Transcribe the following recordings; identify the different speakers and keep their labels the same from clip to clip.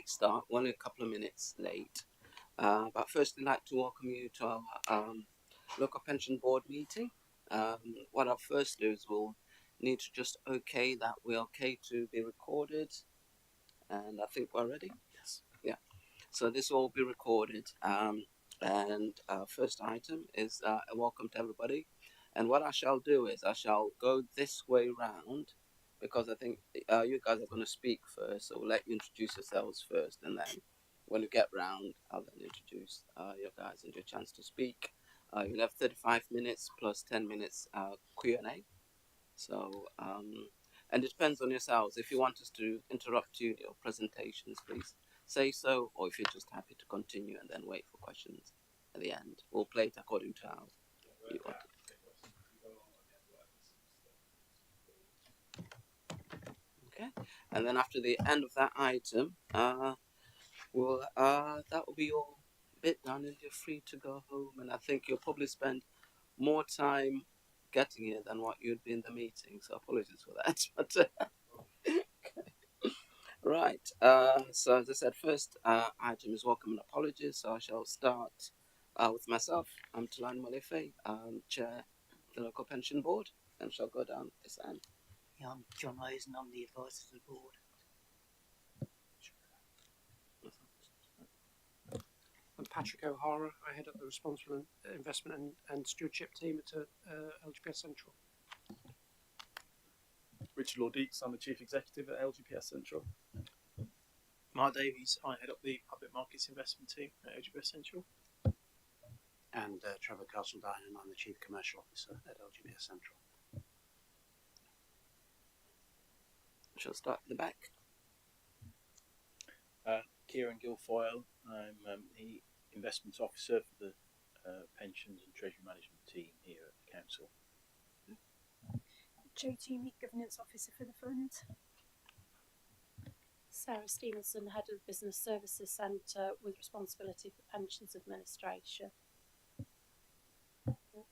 Speaker 1: late start, only a couple of minutes late. But first, I'd like to welcome you to our local pension board meeting. What I'll first do is we'll need to just okay that we're okay to be recorded, and I think we're ready. Yes. Yeah. So this will be recorded. And first item is a welcome to everybody. And what I shall do is I shall go this way round because I think you guys are going to speak first. So we'll let you introduce yourselves first, and then when you get round, I'll then introduce your guys and your chance to speak. You'll have 35 minutes plus 10 minutes Q&A. So, and it depends on yourselves. If you want us to interrupt you in your presentations, please say so, or if you're just happy to continue and then wait for questions at the end. We'll play it according to how you want it. Okay, and then after the end of that item, that will be your bit done, and you're free to go home. And I think you'll probably spend more time getting here than what you'd be in the meeting. So apologies for that, but. Right. So as I said, first item is welcome and apologies. So I shall start with myself. I'm Tulani Molefe, chair of the local pension board, and shall go down this end.
Speaker 2: Yeah, I'm John Eisen, I'm the advisor to the board.
Speaker 3: I'm Patrick O'Hara. I head up the responsible investment and stewardship team at LGPS Central.
Speaker 4: Richard Lord-Deeks, I'm the Chief Executive at LGPS Central.
Speaker 5: Mark Davies, I head up the public markets investment team at LGPS Central.
Speaker 6: And Trevor Castledine, and I'm the Chief Commercial Officer at LGPS Central.
Speaker 1: I shall start at the back.
Speaker 5: Kieran Guilfoyle, I'm the investment officer for the pensions and treasury management team here at the council.
Speaker 7: Jo Toomey, governance officer for the fund. Sarah Stevenson, head of business services centre with responsibility for pensions administration.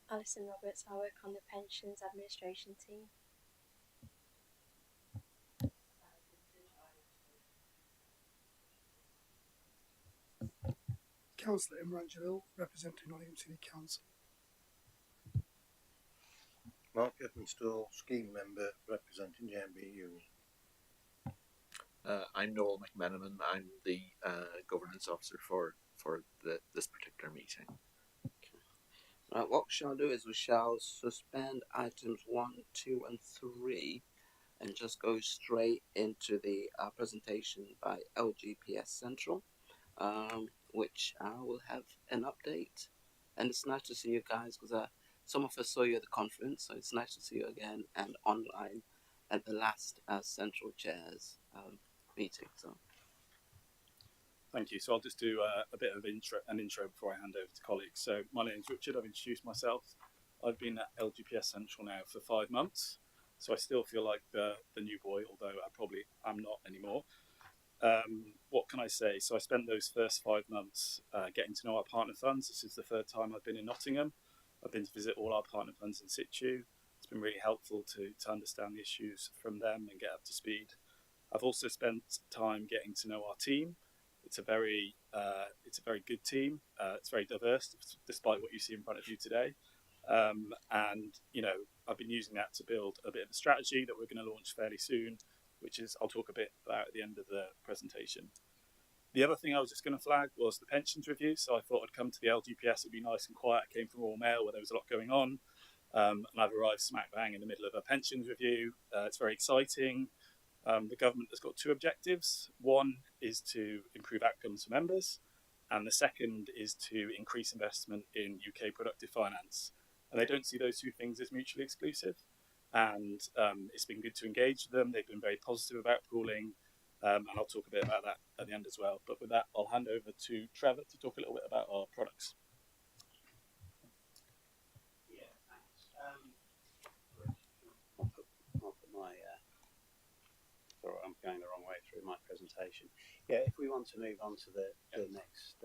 Speaker 8: Alison Roberts, I work on the pensions administration team.
Speaker 9: Councillor Imran Jalil, representing Nottinghamshire Council.
Speaker 10: Mark Evanstall, scheme member representing JMB Union.
Speaker 11: I'm Noel McMenamin. I'm the governance officer for this particular meeting.
Speaker 1: Okay. Right, what we shall do is we shall suspend items 1, 2, and 3 and just go straight into the presentation by LGPS Central, which will have an update. And it's nice to see you guys because some of us saw you at the conference, so it's nice to see you again and online at the last Central Chairs meeting. So,
Speaker 4: Thank you. So I'll just do a bit of an intro before I hand over to colleagues. So my name's Richard. I've introduced myself. I've been at LGPS Central now for 5 months, so I still feel like the new boy, although I'm not anymore. What can I say? So I spent those first 5 months getting to know our partner funds. This is the 3rd time I've been in Nottingham. I've been to visit all our partner funds in situ. It's been really helpful to understand the issues from them and get up to speed. I've also spent time getting to know our team. It's a very good team. It's very diverse, despite what you see in front of you today. And I've been using that to build a bit of a strategy that we're going to launch fairly soon, which is I'll talk a bit about at the end of the presentation. The other thing I was just going to flag was the pensions review. So I thought I'd come to the LGPS. It'd be nice and quiet. I came from Royal Mail where there was a lot going on, and I've arrived smack bang in the middle of a pensions review. It's very exciting. The government has got 2 objectives. One is to improve outcomes for members, and the second is to increase investment in UK productive finance. And they don't see those 2 things as mutually exclusive. And it's been good to engage with them. They've been very positive about pooling, and I'll talk a bit about that at the end as well. But with that, I'll hand over to Trevor to talk a little bit about our products.
Speaker 6: Yeah, thanks. I'll put my sorry, I'm going the wrong way through my presentation. Yeah, if we want to move on to the next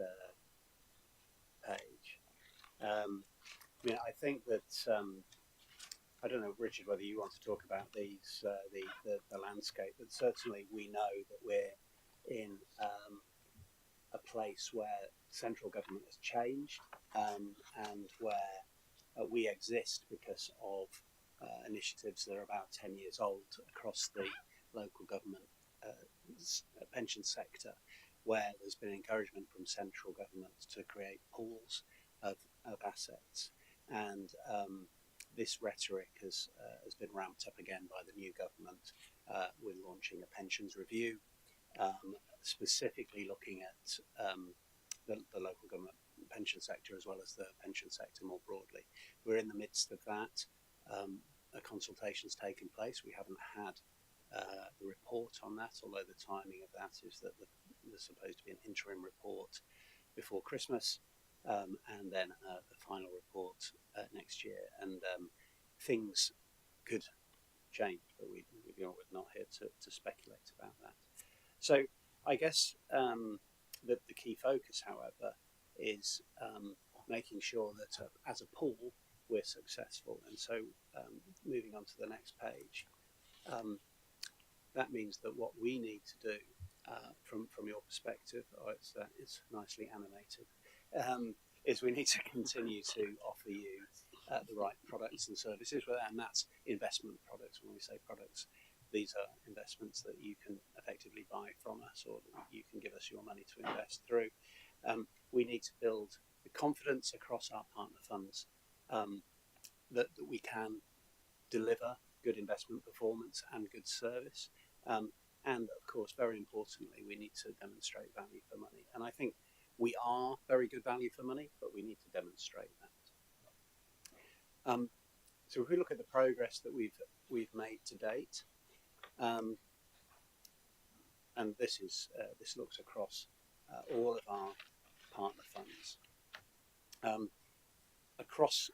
Speaker 6: page. I think that I don't know, Richard, whether you want to talk about these the landscape, but certainly we know that we're in a place where central government has changed and where we exist because of initiatives that are about 10 years old across the local government pension sector, where there's been encouragement from central government to create pools of assets. And this rhetoric has been ramped up again by the new government with launching a pensions review, specifically looking at the local government pension sector as well as the pension sector more broadly. We're in the midst of that. A consultation's taken place. We haven't had the report on that, although the timing of that is that there's supposed to be an interim report before Christmas, and then the final report next year. And things could change, but we're not here to speculate about that. So I guess the key focus, however, is making sure that as a pool we're successful. And so moving on to the next page, that means that what we need to do from your perspective, it's nicely animated, is we need to continue to offer you the right products and services, and that's investment products. When we say products, these are investments that you can effectively buy from us, or you can give us your money to invest through. We need to build the confidence across our partner funds that we can deliver good investment performance and good service. And of course, very importantly, we need to demonstrate value for money. And I think we are very good value for money, but we need to demonstrate that. So if we look at the progress that we've made to date, and this looks across all of our partner funds. Across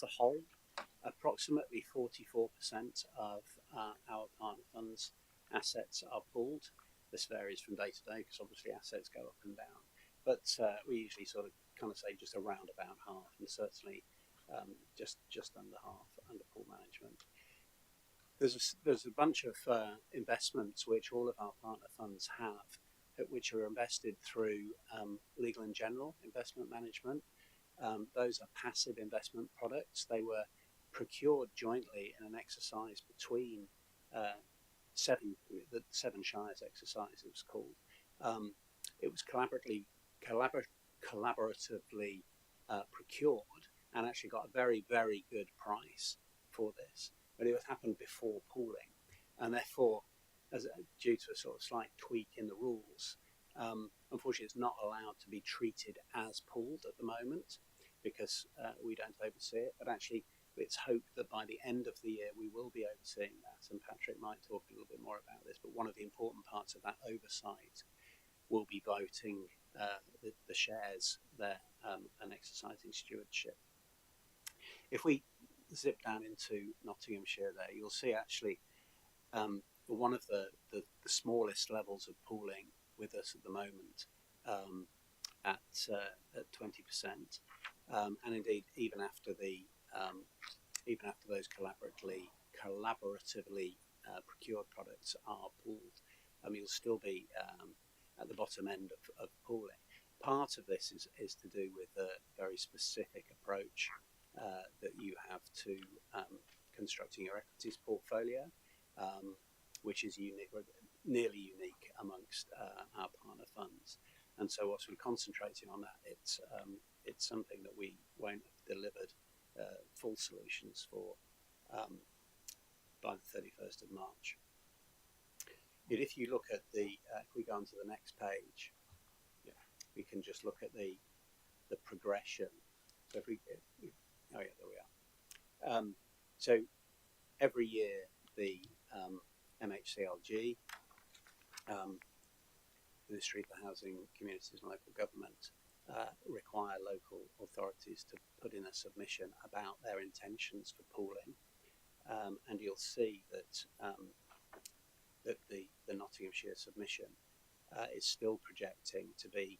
Speaker 6: the whole, approximately 44% of our partner funds assets are pooled. This varies from day to day because obviously assets go up and down, but we usually sort of kind of say just around about half, and certainly just under half under pool management. There's a bunch of investments which all of our partner funds have, which are invested through Legal and General Investment Management. Those are passive investment products. They were procured jointly in an exercise between the Seven Shires exercise, it was called. It was collaboratively procured, and actually got a very, very good price for this. But it happened before pooling, and therefore, due to a sort of slight tweak in the rules, unfortunately it's not allowed to be treated as pooled at the moment because we don't oversee it. But actually, it's hoped that by the end of the year we will be overseeing that, and Patrick might talk a little bit more about this. But one of the important parts of that oversight will be voting the shares there and exercising stewardship. If we zip down into Nottinghamshire there, you'll see actually one of the smallest levels of pooling with us at the moment at 20%, and indeed even after those collaboratively procured products are pooled, you'll still be at the bottom end of pooling. Part of this is to do with the very specific approach that you have to constructing your equities portfolio, which is unique, nearly unique amongst our partner funds. And so whilst we're concentrating on that, it's something that we won't have delivered full solutions for by the 31st of March. But if you look at if we go on to the next page, we can just look at the progression. So if we, oh yeah, there we are. So every year the MHCLG, Ministry for Housing, Communities and Local Government, require local authorities to put in a submission about their intentions for pooling, and you'll see that the Nottinghamshire submission is still projecting to be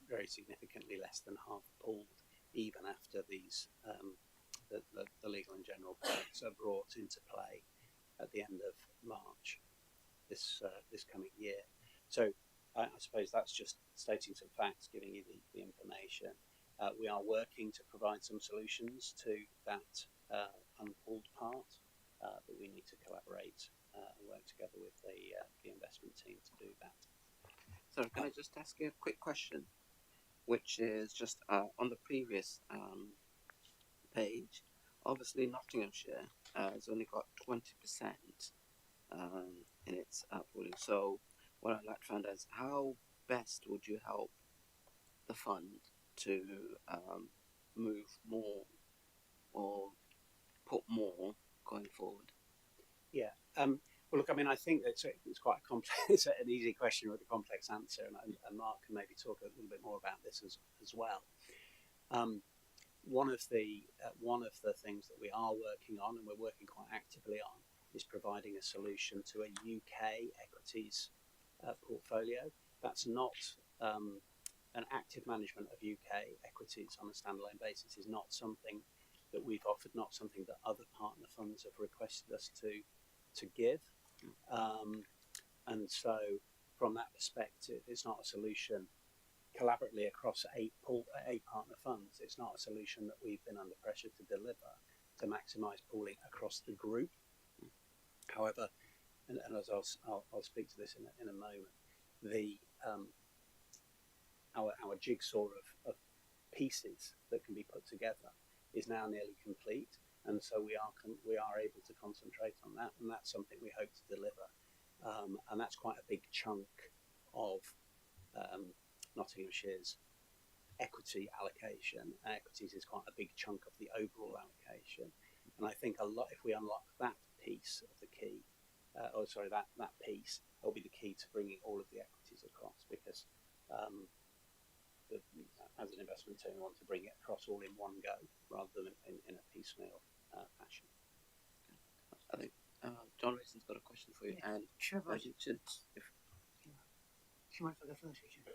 Speaker 6: very significantly less than half pooled, even after these the Legal and General products are brought into play at the end of March this coming year. So I suppose that's just stating some facts, giving you the information. We are working to provide some solutions to that unpooled part, but we need to collaborate and work together with the investment team to do that.
Speaker 1: So can I just ask you a quick question, which is just on the previous page. Obviously, Nottinghamshire has only got 20% in its pooling. So what I'd like to find out is how best would you help the fund to move more or put more going forward?
Speaker 6: Yeah. Well, look, I mean, I think it's quite a complex, it's an easy question with a complex answer, and Mark can maybe talk a little bit more about this as well. One of the things that we are working on, and we're working quite actively on, is providing a solution to a UK equities portfolio. That's not an active management of UK equities on a standalone basis is not something that we've offered, not something that other partner funds have requested us to give. And so from that perspective, it's not a solution collaboratively across eight partner funds. It's not a solution that we've been under pressure to deliver to maximise pooling across the group. However, and as I'll speak to this in a moment, our jigsaw of pieces that can be put together is now nearly complete, and so we are able to concentrate on that, and that's something we hope to deliver, and that's quite a big chunk of Nottinghamshire's equity allocation. Equities is quite a big chunk of the overall allocation, and I think if we unlock that piece of the key, that piece, will be the key to bringing all of the equities across, because as an investment team, we want to bring it across all in one go rather than in a piecemeal fashion.
Speaker 1: I think John Rayson's got a question for you, and
Speaker 2: Trevor,
Speaker 1: Richard,
Speaker 2: do you mind if I go first, Richard?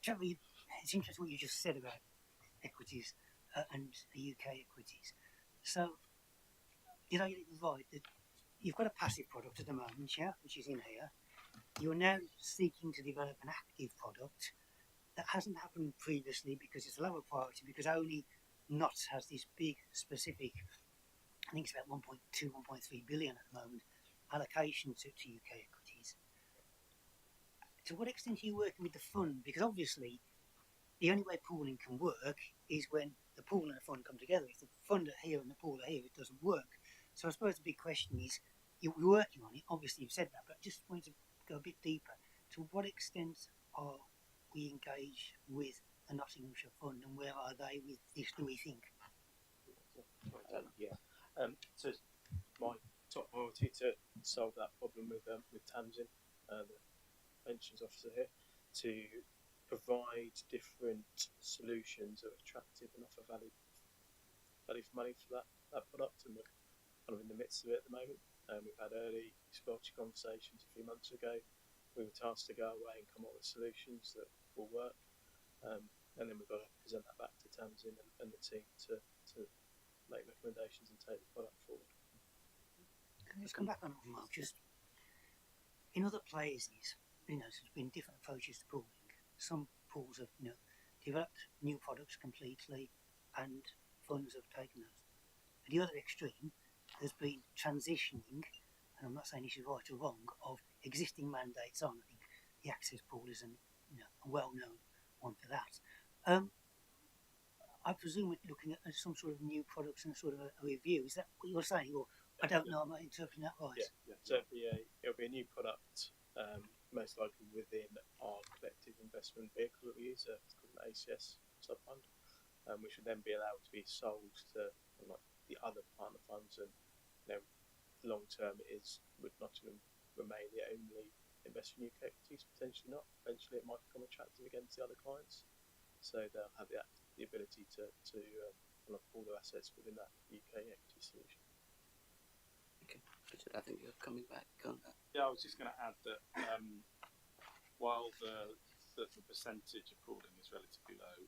Speaker 2: Trevor, it's interesting what you just said about equities and UK equities. So, did I get it right that you've got a passive product at the moment, yeah, which is in here? You're now seeking to develop an active product that hasn't happened previously because it's a lower priority, because only NOTS has this big specific, I think it's about 1.2, 1.3 billion at the moment, allocation to UK equities. To what extent are you working with the fund? Because obviously, the only way pooling can work is when the pool and the fund come together. If the fund are here and the pool are here, it doesn't work. So I suppose the big question is, you're working on it, obviously you've said that, but I just wanted to go a bit deeper. To what extent are we engaged with the Nottinghamshire Fund, and where are they with this, do we think?
Speaker 5: So my top priority to solve that problem with Tamsin, the pensions officer here, to provide different solutions that are attractive and offer value for money for that product, and we're kind of in the midst of it at the moment. We've had early exploratory conversations a few months ago. We were tasked to go away and come up with solutions that will work, and then we've got to present that back to Tamsin and the team to make recommendations and take the product forward.
Speaker 2: Can I just come back on that, Mark? Just in other places, there's been different approaches to pooling. Some pools have, developed new products completely, and funds have taken those. At the other extreme, there's been transitioning, and I'm not saying this is right or wrong, of existing mandates on. I think the Access pool is a well-known one for that. I presume we're looking at some sort of new products and sort of a review. Is that what you're saying, or I don't know? Am I interpreting that right?
Speaker 5: Yeah. So it'll be a new product, most likely within our collective investment vehicle that we use. It's called an ACS sub-fund, which would then be allowed to be sold to like the other partner funds. And long term, would Nottingham remain the only investor in UK equities? Potentially not. Eventually, it might become attractive against the other clients. So they'll have the ability to unlock all their assets within that UK equity solution.
Speaker 1: Okay, Richard, I think you're coming back on that.
Speaker 4: Yeah, I was just going to add that while the percentage of pooling is relatively low,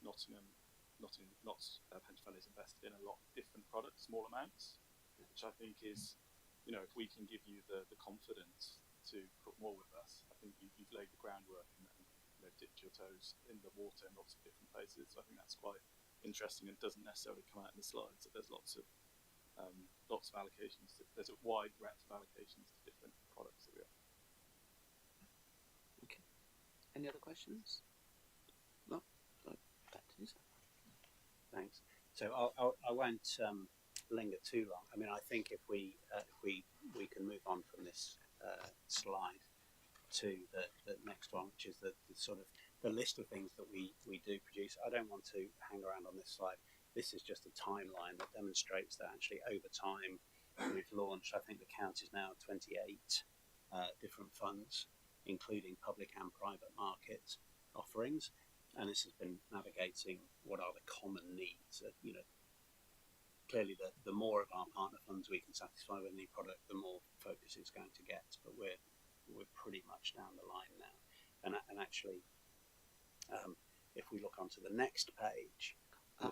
Speaker 4: Notts pension fund is invested in a lot of different products, small amounts, which I think is, if we can give you the confidence to put more with us. I think you've laid the groundwork and dipped your toes in the water in lots of different places. So I think that's quite interesting and doesn't necessarily come out in the slides. So there's lots of allocations. There's a wide breadth of allocations to different products that we offer.
Speaker 1: Okay. Any other questions? No. So back to you, sir.
Speaker 6: Thanks. So I won't linger too long. I mean, I think if we can move on from this slide to the next one, which is the sort of the list of things that we do produce. I don't want to hang around on this slide. This is just a timeline that demonstrates that actually over time we've launched, I think the count is now 28 different funds, including public and private market offerings. And this has been navigating what are the common needs. Clearly the more of our partner funds we can satisfy with any product, the more focus it's going to get. But we're pretty much down the line now. And actually, if we look onto the next page.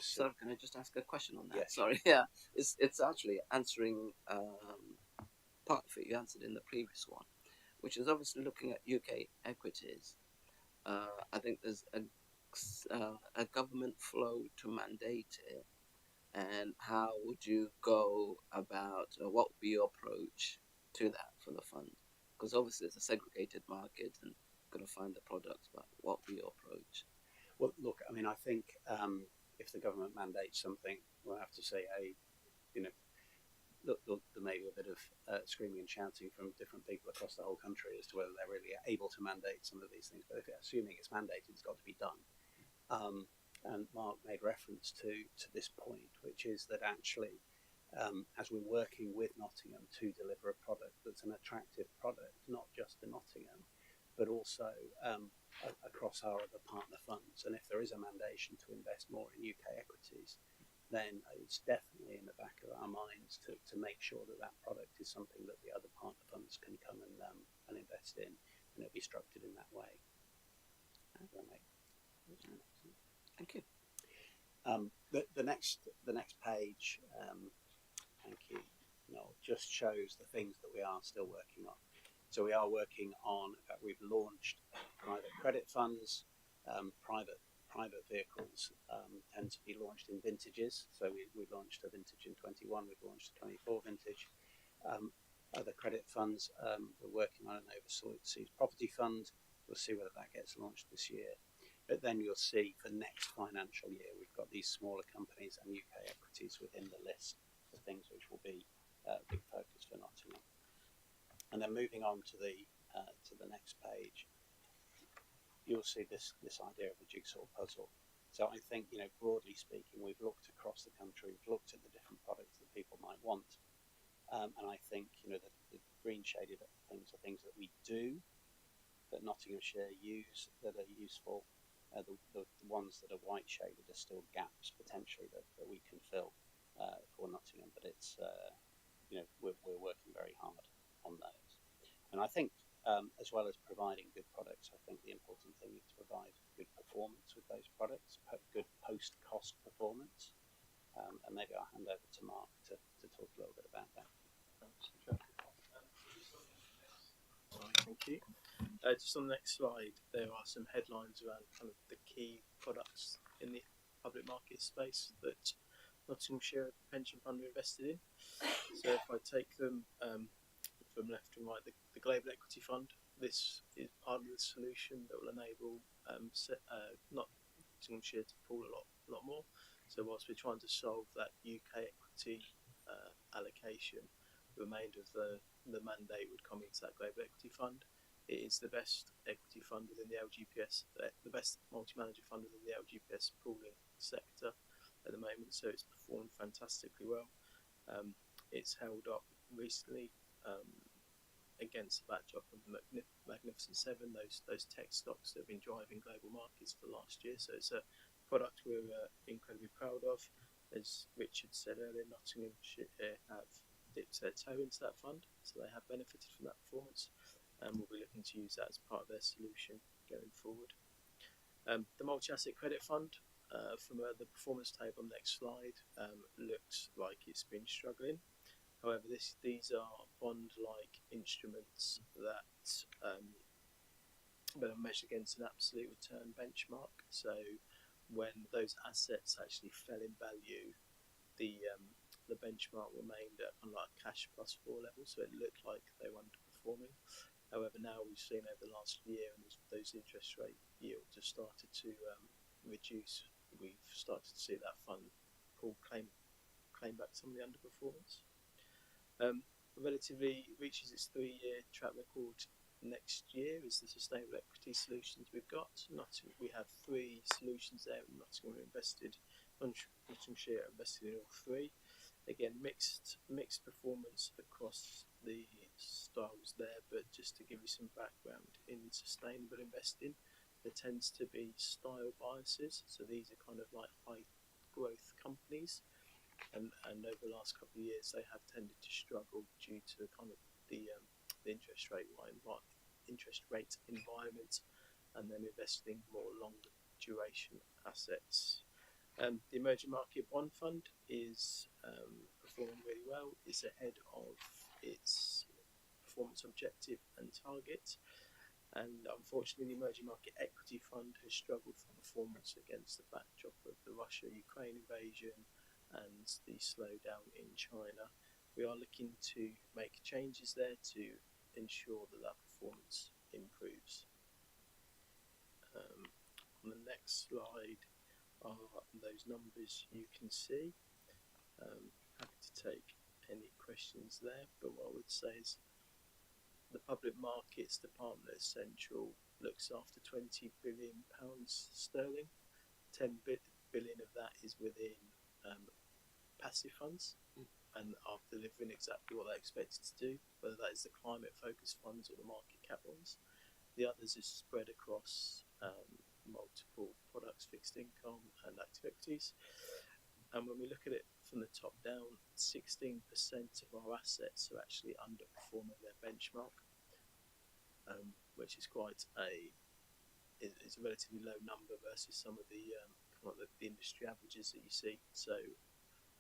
Speaker 1: Sir, can I just ask a question on that?
Speaker 6: Yes.
Speaker 1: Sorry, yeah. It's actually answering part of it you answered in the previous one, which is obviously looking at UK equities. I think there's a government flow to mandate it, and how would you go about, what would be your approach to that for the fund? Because obviously it's a segregated market and got to find the products, but what would be your approach?
Speaker 6: Well, look, I mean, I think if the government mandates something, we'll have to say, look, there may be a bit of screaming and shouting from different people across the whole country as to whether they're really able to mandate some of these things. But assuming it's mandated, it's got to be done. And Mark made reference to this point, which is that actually, as we're working with Nottingham to deliver a product that's an attractive product, not just to Nottingham, but also across our other partner funds. And if there is a mandation to invest more in UK equities, then it's definitely in the back of our minds to make sure that product is something that the other partner funds can come and invest in, and it'll be structured in that way.
Speaker 1: Thank you.
Speaker 6: The next page, thank you, Noel, just shows the things that we are still working on. So we are working on, in fact, we've launched private credit funds. Private vehicles tend to be launched in vintages. So we launched a vintage in 21, we've launched a 24 vintage. Other credit funds, we're working on an overseas property fund. We'll see whether that gets launched this year. But then you'll see for next financial year, we've got these smaller companies and UK equities within the list of things which will be a big focus for Nottingham. And then moving on to the next page, you'll see this idea of a jigsaw puzzle. So I think, broadly speaking, we've looked across the country, we've looked at the different products that people might want. And I think, the green shaded things are things that we do, that Nottinghamshire use, that are useful. The ones that are white shaded are still gaps potentially that we can fill for Nottingham, but it's, we're working very hard on those. And I think, as well as providing good products, I think the important thing is to provide good performance with those products, good post-cost performance. And maybe I'll hand over to Mark to talk a little bit about that.
Speaker 5: Thank you. Just on the next slide, there are some headlines around kind of the key products in the public market space that Nottinghamshire Pension Fund are invested in. So if I take them from left to right, the Global Equity Fund, this is part of the solution that will enable Nottinghamshire to pool a lot more. So whilst we're trying to solve that UK equity allocation, the remainder of the mandate would come into that Global Equity Fund. It is the best equity fund within the LGPS, the best multi-manager fund within the LGPS pooling sector at the moment, so it's performed fantastically well. It's held up recently against the backdrop of the Magnificent Seven, those tech stocks that have been driving global markets for the last year. So it's a product we're incredibly proud of. As Richard said earlier, Nottinghamshire have dipped their toe into that fund, so they have benefited from that performance, and we'll be looking to use that as part of their solution going forward. The multi-asset credit fund, from the performance table on the next slide, looks like it's been struggling. However, these are bond-like instruments that are measured against an absolute return benchmark. So when those assets actually fell in value, the benchmark remained at kind of like cash plus 4 level, so it looked like they were underperforming. However, now we've seen over the last year, and those interest rate yields have started to reduce. We've started to see that fund pool claim back some of the underperformance. Relatively reaches its 3-year track record next year is the sustainable equity solutions we've got. We have 3 solutions there. Nottinghamshire invested in all 3. Again, mixed performance across the styles there, but just to give you some background, in sustainable investing, there tends to be style biases. So these are kind of like high growth companies, and over the last couple of years, they have tended to struggle due to kind of the interest rate environment, and then investing more longer duration assets. The emerging market bond fund is performing really well. It's ahead of its performance objective and target. And unfortunately, the emerging market equity fund has struggled for performance against the backdrop of the Russia-Ukraine invasion and the slowdown in China. We are looking to make changes there to ensure that performance improves. On the next slide are those numbers you can see. Happy to take any questions there, but what I would say is the Public Markets Department at Central looks after £20 billion sterling. 10 billion of that is within passive funds, and are delivering exactly what they expected to do, whether that is the climate focused funds or the market cap ones. The others is spread across multiple products, fixed income and active equities. And when we look at it from the top down, 16% of our assets are actually underperforming their benchmark, which is quite it's a relatively low number versus some of the industry averages that you see. So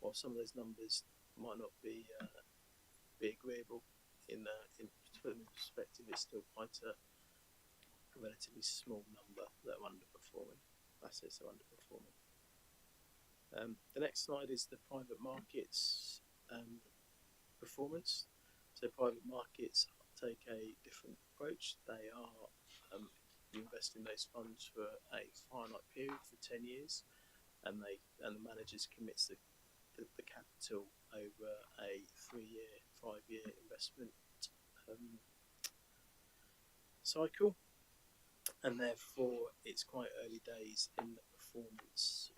Speaker 5: while some of those numbers might not be agreeable, to put them in perspective, it's still quite a relatively small number that are underperforming. Assets are underperforming. The next slide is the private markets performance. So private markets take a different approach. They are you invest in those funds for a finite period for 10 years, and the managers commits the capital over a 3-year, 5-year investment cycle. And therefore, it's quite early days in the performance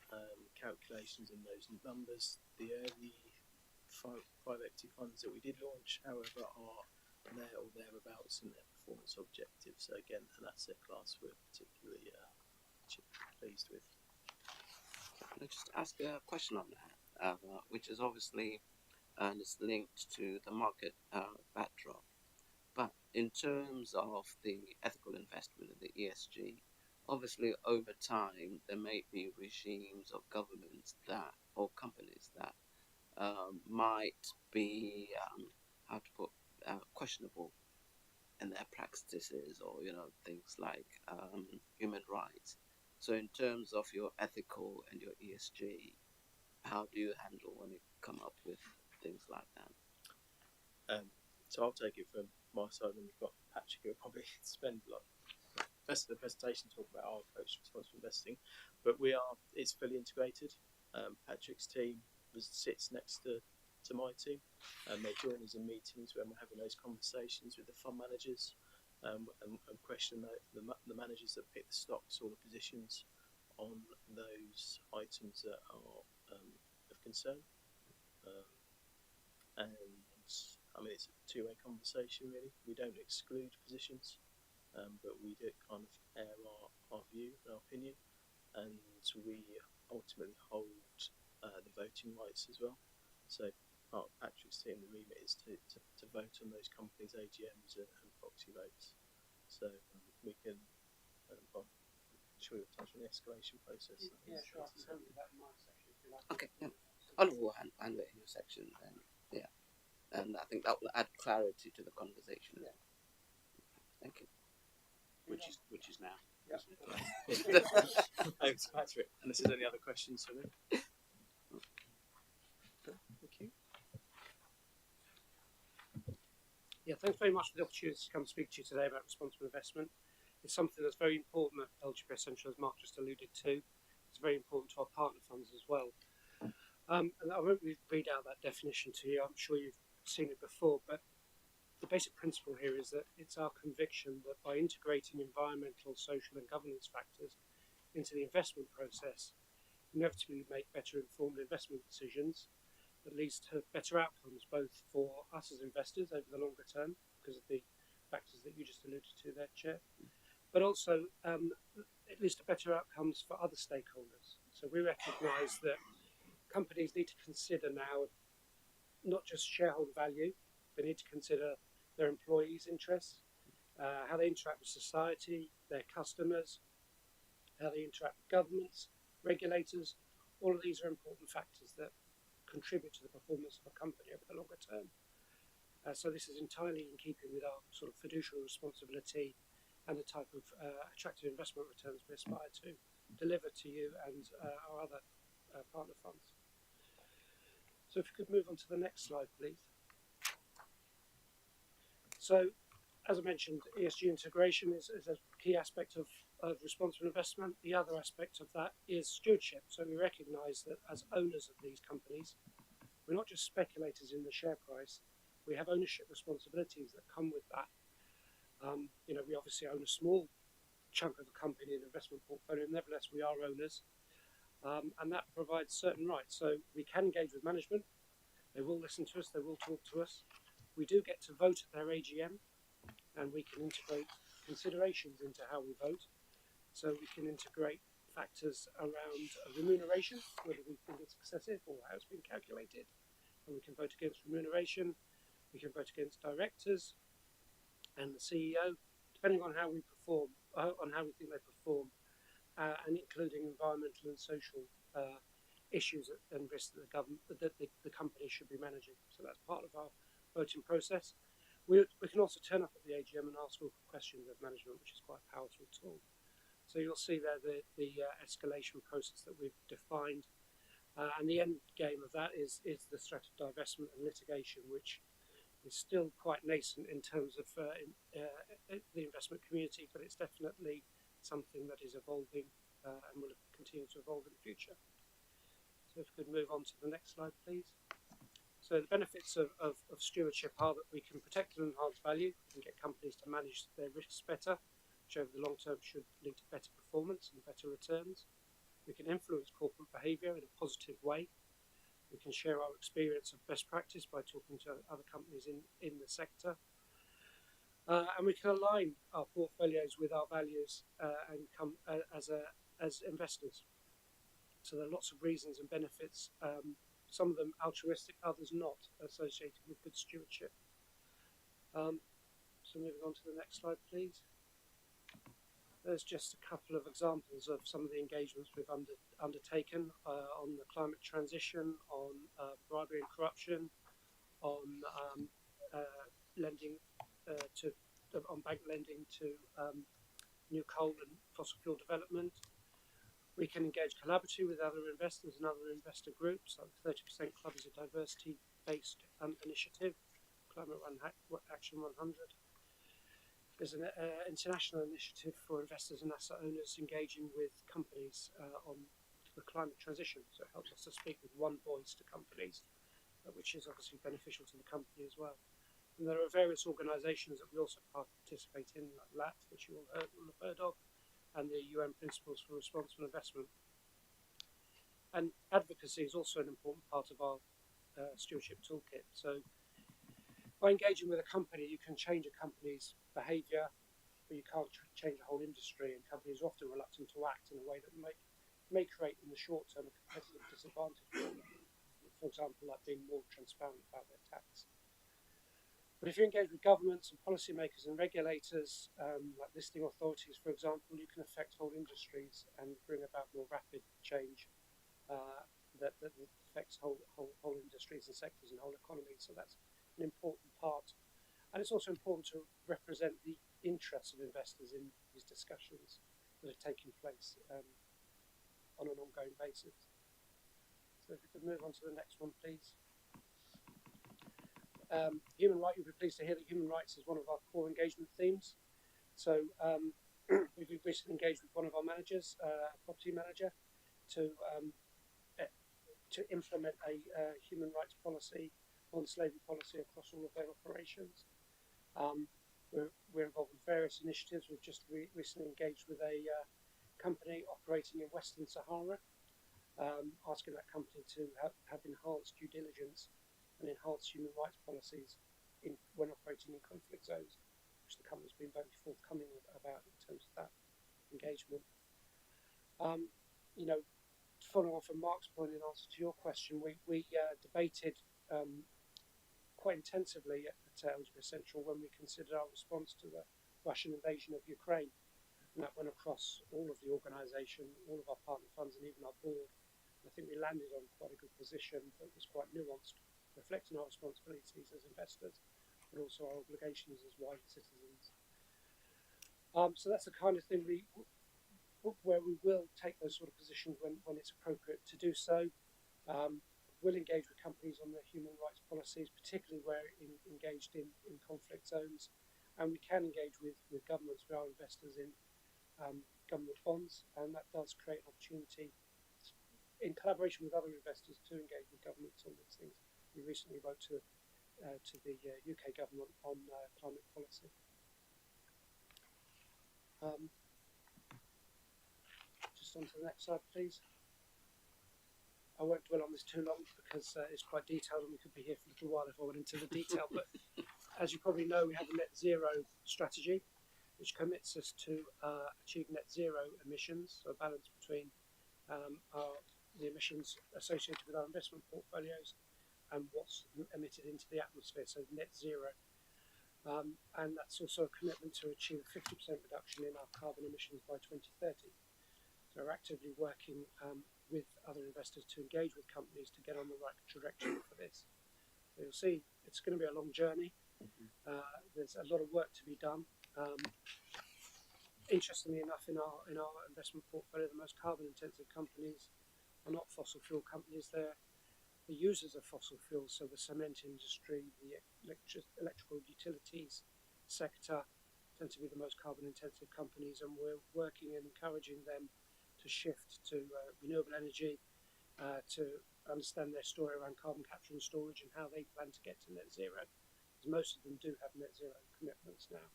Speaker 5: calculations in those numbers. The early private equity funds that we did launch, however, are there or thereabouts in their performance objectives. So again, an asset class we're particularly pleased with.
Speaker 1: Can I just ask a question on that, which is obviously and is linked to the market backdrop. But in terms of the ethical investment and the ESG, obviously over time there may be regimes of governments that or companies that might be questionable in their practices, or things like human rights. So in terms of your ethical and your ESG, how do you handle when you come up with things like that?
Speaker 5: So I'll take it from my side, and we've got Patrick who'll probably spend the rest of the presentation talking about our approach to responsible investing. But it's fully integrated. Patrick's team sits next to my team, and they join us in meetings when we're having those conversations with the fund managers, and question the managers that pick the stocks or the positions on those items that are of concern. And I mean, it's a two-way conversation really. We don't exclude positions, but we do kind of air our view and our opinion, and we ultimately hold the voting rights as well. So part of Patrick's team, the remit is to vote on those companies' AGMs and proxy votes. So we can, I'm sure you'll touch on the escalation process.
Speaker 3: Yeah, sure. I can handle that in my section if you like.
Speaker 1: Okay, yeah. I'll handle it in your section then. Yeah. and I think that will add clarity to the conversation.
Speaker 3: Yeah.
Speaker 1: Thank you.
Speaker 6: Which is now.
Speaker 3: Yeah.
Speaker 5: Over to Patrick. And this is any other questions for me? Thank you.
Speaker 3: Yeah, thanks very much for the opportunity to come speak to you today about responsible investment. It's something that's very important at LGPS Central, as Mark just alluded to. It's very important to our partner funds as well. And I won't read out that definition to you. I'm sure you've seen it before, but the basic principle here is that it's our conviction that by integrating environmental, social and governance factors into the investment process, inevitably make better informed investment decisions that leads to better outcomes, both for us as investors over the longer term, because of the factors that you just alluded to there, Chair, but also it leads to better outcomes for other stakeholders. So we recognise that companies need to consider now not just shareholder value, they need to consider their employees' interests, how they interact with society, their customers, how they interact with governments, regulators. All of these are important factors that contribute to the performance of a company over the longer term. So this is entirely in keeping with our sort of fiduciary responsibility and the type of attractive investment returns we aspire to deliver to you and our other partner funds. So if you could move on to the next slide, please. So, as I mentioned, ESG integration is a key aspect of responsible investment. The other aspect of that is stewardship. So we recognise that as owners of these companies, we're not just speculators in the share price, we have ownership responsibilities that come with that. We obviously own a small chunk of a company in an investment portfolio, nevertheless we are owners, and that provides certain rights. So we can engage with management, they will listen to us, they will talk to us. We do get to vote at their AGM, and we can integrate considerations into how we vote. So we can integrate factors around remuneration, whether we think it's excessive or how it's been calculated, and we can vote against remuneration. We can vote against directors and the CEO, depending on how we perform, on how we think they perform, and including environmental and social issues and risks that the company should be managing. So that's part of our voting process. We can also turn up at the AGM and ask all questions of management, which is quite a powerful tool. So you'll see there the escalation process that we've defined, and the end game of that is the threat of divestment and litigation, which is still quite nascent in terms of the investment community, but it's definitely something that is evolving and will continue to evolve in the future. So if we could move on to the next slide, please. So the benefits of stewardship are that we can protect and enhance value and get companies to manage their risks better, which over the long term should lead to better performance and better returns. We can influence corporate behaviour in a positive way. We can share our experience of best practice by talking to other companies in the sector. And we can align our portfolios with our values and come as investors. So there are lots of reasons and benefits, some of them altruistic, others not, associated with good stewardship. So moving on to the next slide, please. There's just a couple of examples of some of the engagements we've undertaken on the climate transition, on bribery and corruption, on on bank lending to new coal and fossil fuel development. We can engage collaboratively with other investors and other investor groups. Like the 30% Club is a diversity-based initiative, Climate Action 100. There's an international initiative for investors and asset owners engaging with companies on the climate transition. So it helps us to speak with one voice to companies, which is obviously beneficial to the company as well. And there are various organisations that we also participate in, like LAT, which you will have heard of, and the UN Principles for Responsible Investment. And advocacy is also an important part of our stewardship toolkit. So by engaging with a company, you can change a company's behaviour, but you can't change a whole industry, and companies are often reluctant to act in a way that may create in the short term a competitive disadvantage for them. For example, like being more transparent about their tax. But if you engage with governments and policymakers and regulators, like listing authorities, for example, you can affect whole industries and bring about more rapid change that affects whole industries and sectors and whole economies. So that's an important part. And it's also important to represent the interests of investors in these discussions that are taking place on an ongoing basis. So if we could move on to the next one, please. Human rights, you'll be pleased to hear that human rights is one of our core engagement themes. So we've recently engaged with one of our managers, property manager, to implement a human rights policy, non-slavery policy across all of their operations. We're involved with various initiatives. We've just recently engaged with a company operating in Western Sahara, asking that company to have enhanced due diligence and enhanced human rights policies when operating in conflict zones, which the company's been very forthcoming about in terms of that engagement. Following on from Mark's point in answer to your question, we debated quite intensively at LGPS Central when we considered our response to the Russian invasion of Ukraine. And that went across all of the organisation, all of our partner funds and even our board. I think we landed on quite a good position that was quite nuanced, reflecting our responsibilities as investors, but also our obligations as wider citizens. So that's the kind of thing where we will take those sort of positions when it's appropriate to do so. We'll engage with companies on their human rights policies, particularly where engaged in conflict zones, and we can engage with governments. We are investors in government bonds, and that does create an opportunity in collaboration with other investors to engage with governments on these things. We recently wrote to the UK government on climate policy. Just on to the next slide, please. I won't dwell on this too long because it's quite detailed and we could be here for a little while if I went into the detail. But as you probably know, we have a net zero strategy which commits us to achieve net zero emissions, so a balance between the emissions associated with our investment portfolios and what's emitted into the atmosphere, so net zero. And that's also a commitment to achieve a 50% reduction in our carbon emissions by 2030. So we're actively working with other investors to engage with companies to get on the right trajectory for this. So you'll see it's going to be a long journey. There's a lot of work to be done. Interestingly enough, in our investment portfolio, the most carbon intensive companies are not fossil fuel companies. They're the users of fossil fuels, so the cement industry, the electrical utilities sector tend to be the most carbon intensive companies, and we're working and encouraging them to shift to renewable energy, to understand their story around carbon capture and storage and how they plan to get to net zero, because most of them do have net zero commitments now.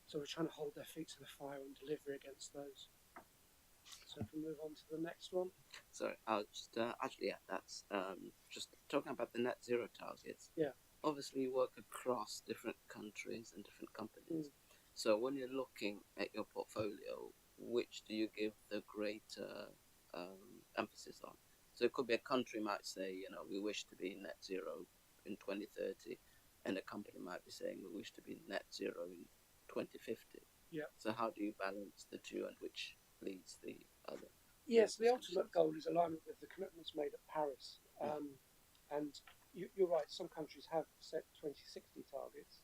Speaker 3: So we're trying to hold their feet to the fire and deliver against those. So if we move on to the next one.
Speaker 1: Sorry, I'll just that's just talking about the net zero targets.
Speaker 3: Yeah.
Speaker 1: Obviously, you work across different countries and different companies. So when you're looking at your portfolio, which do you give the greater emphasis on? So it could be a country might say, we wish to be net zero in 2030, and a company might be saying we wish to be net zero in 2050.
Speaker 3: Yeah.
Speaker 1: So how do you balance the two, and which leads the other?
Speaker 3: Yes, the ultimate goal is alignment with the commitments made at Paris. And you're right, some countries have set 2060 targets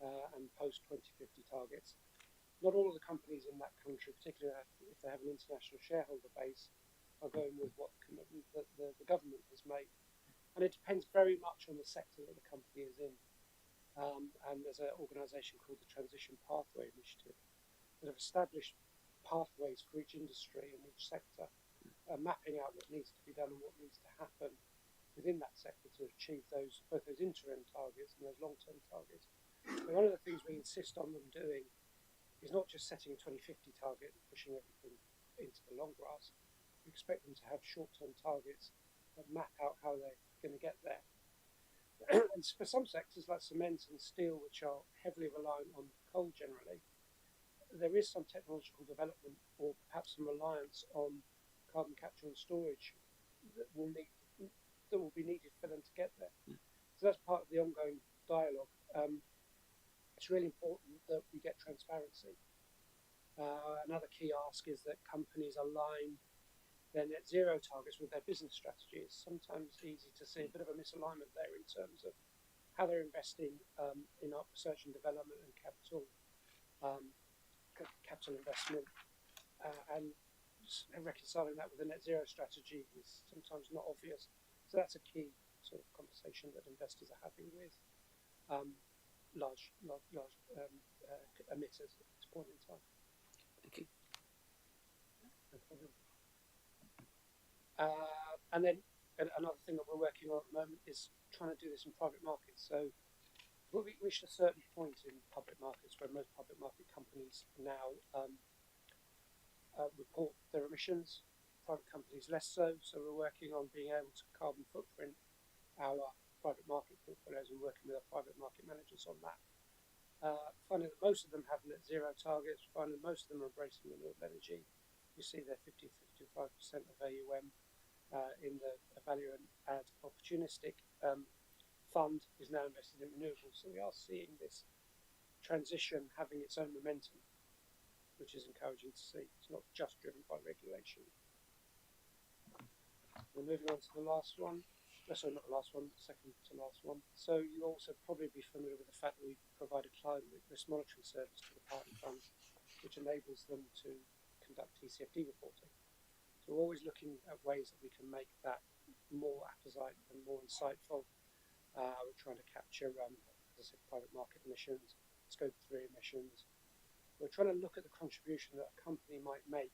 Speaker 3: and post-2050 targets. Not all of the companies in that country, particularly if they have an international shareholder base, are going with what commitment that the government has made. And it depends very much on the sector that the company is in. And there's an organisation called the Transition Pathway Initiative that have established pathways for each industry and each sector, mapping out what needs to be done and what needs to happen within that sector to achieve both those interim targets and those long-term targets. And one of the things we insist on them doing is not just setting a 2050 target and pushing everything into the long grass. We expect them to have short-term targets that map out how they're going to get there. And for some sectors like cement and steel, which are heavily reliant on coal generally, there is some technological development or perhaps some reliance on carbon capture and storage that will be needed for them to get there. So that's part of the ongoing dialogue. It's really important that we get transparency. Another key ask is that companies align their net zero targets with their business strategy. It's sometimes easy to see a bit of a misalignment there in terms of how they're investing in our research and development and capital investment, and reconciling that with a net zero strategy is sometimes not obvious. So that's a key sort of conversation that investors are having with large emitters at this point in time.
Speaker 1: Thank you.
Speaker 3: No problem. And then another thing that we're working on at the moment is trying to do this in private markets. So we reached a certain point in public markets where most public market companies now report their emissions, private companies less so. So we're working on being able to carbon footprint our private market portfolios and working with our private market managers on that. Finding that most of them have net zero targets, finding most of them are embracing renewable energy. You see they're 50-55% of AUM in the value and add opportunistic fund is now invested in renewables. So we are seeing this transition having its own momentum, which is encouraging to see. It's not just driven by regulation. We're moving on to the last one. Sorry, not the last one, second to last one. So you also probably be familiar with the fact that we provide a climate risk monitoring service to the partner funds, which enables them to conduct TCFD reporting. So we're always looking at ways that we can make that more apposite and more insightful. We're trying to capture, as I said, private market emissions, scope 3 emissions. We're trying to look at the contribution that a company might make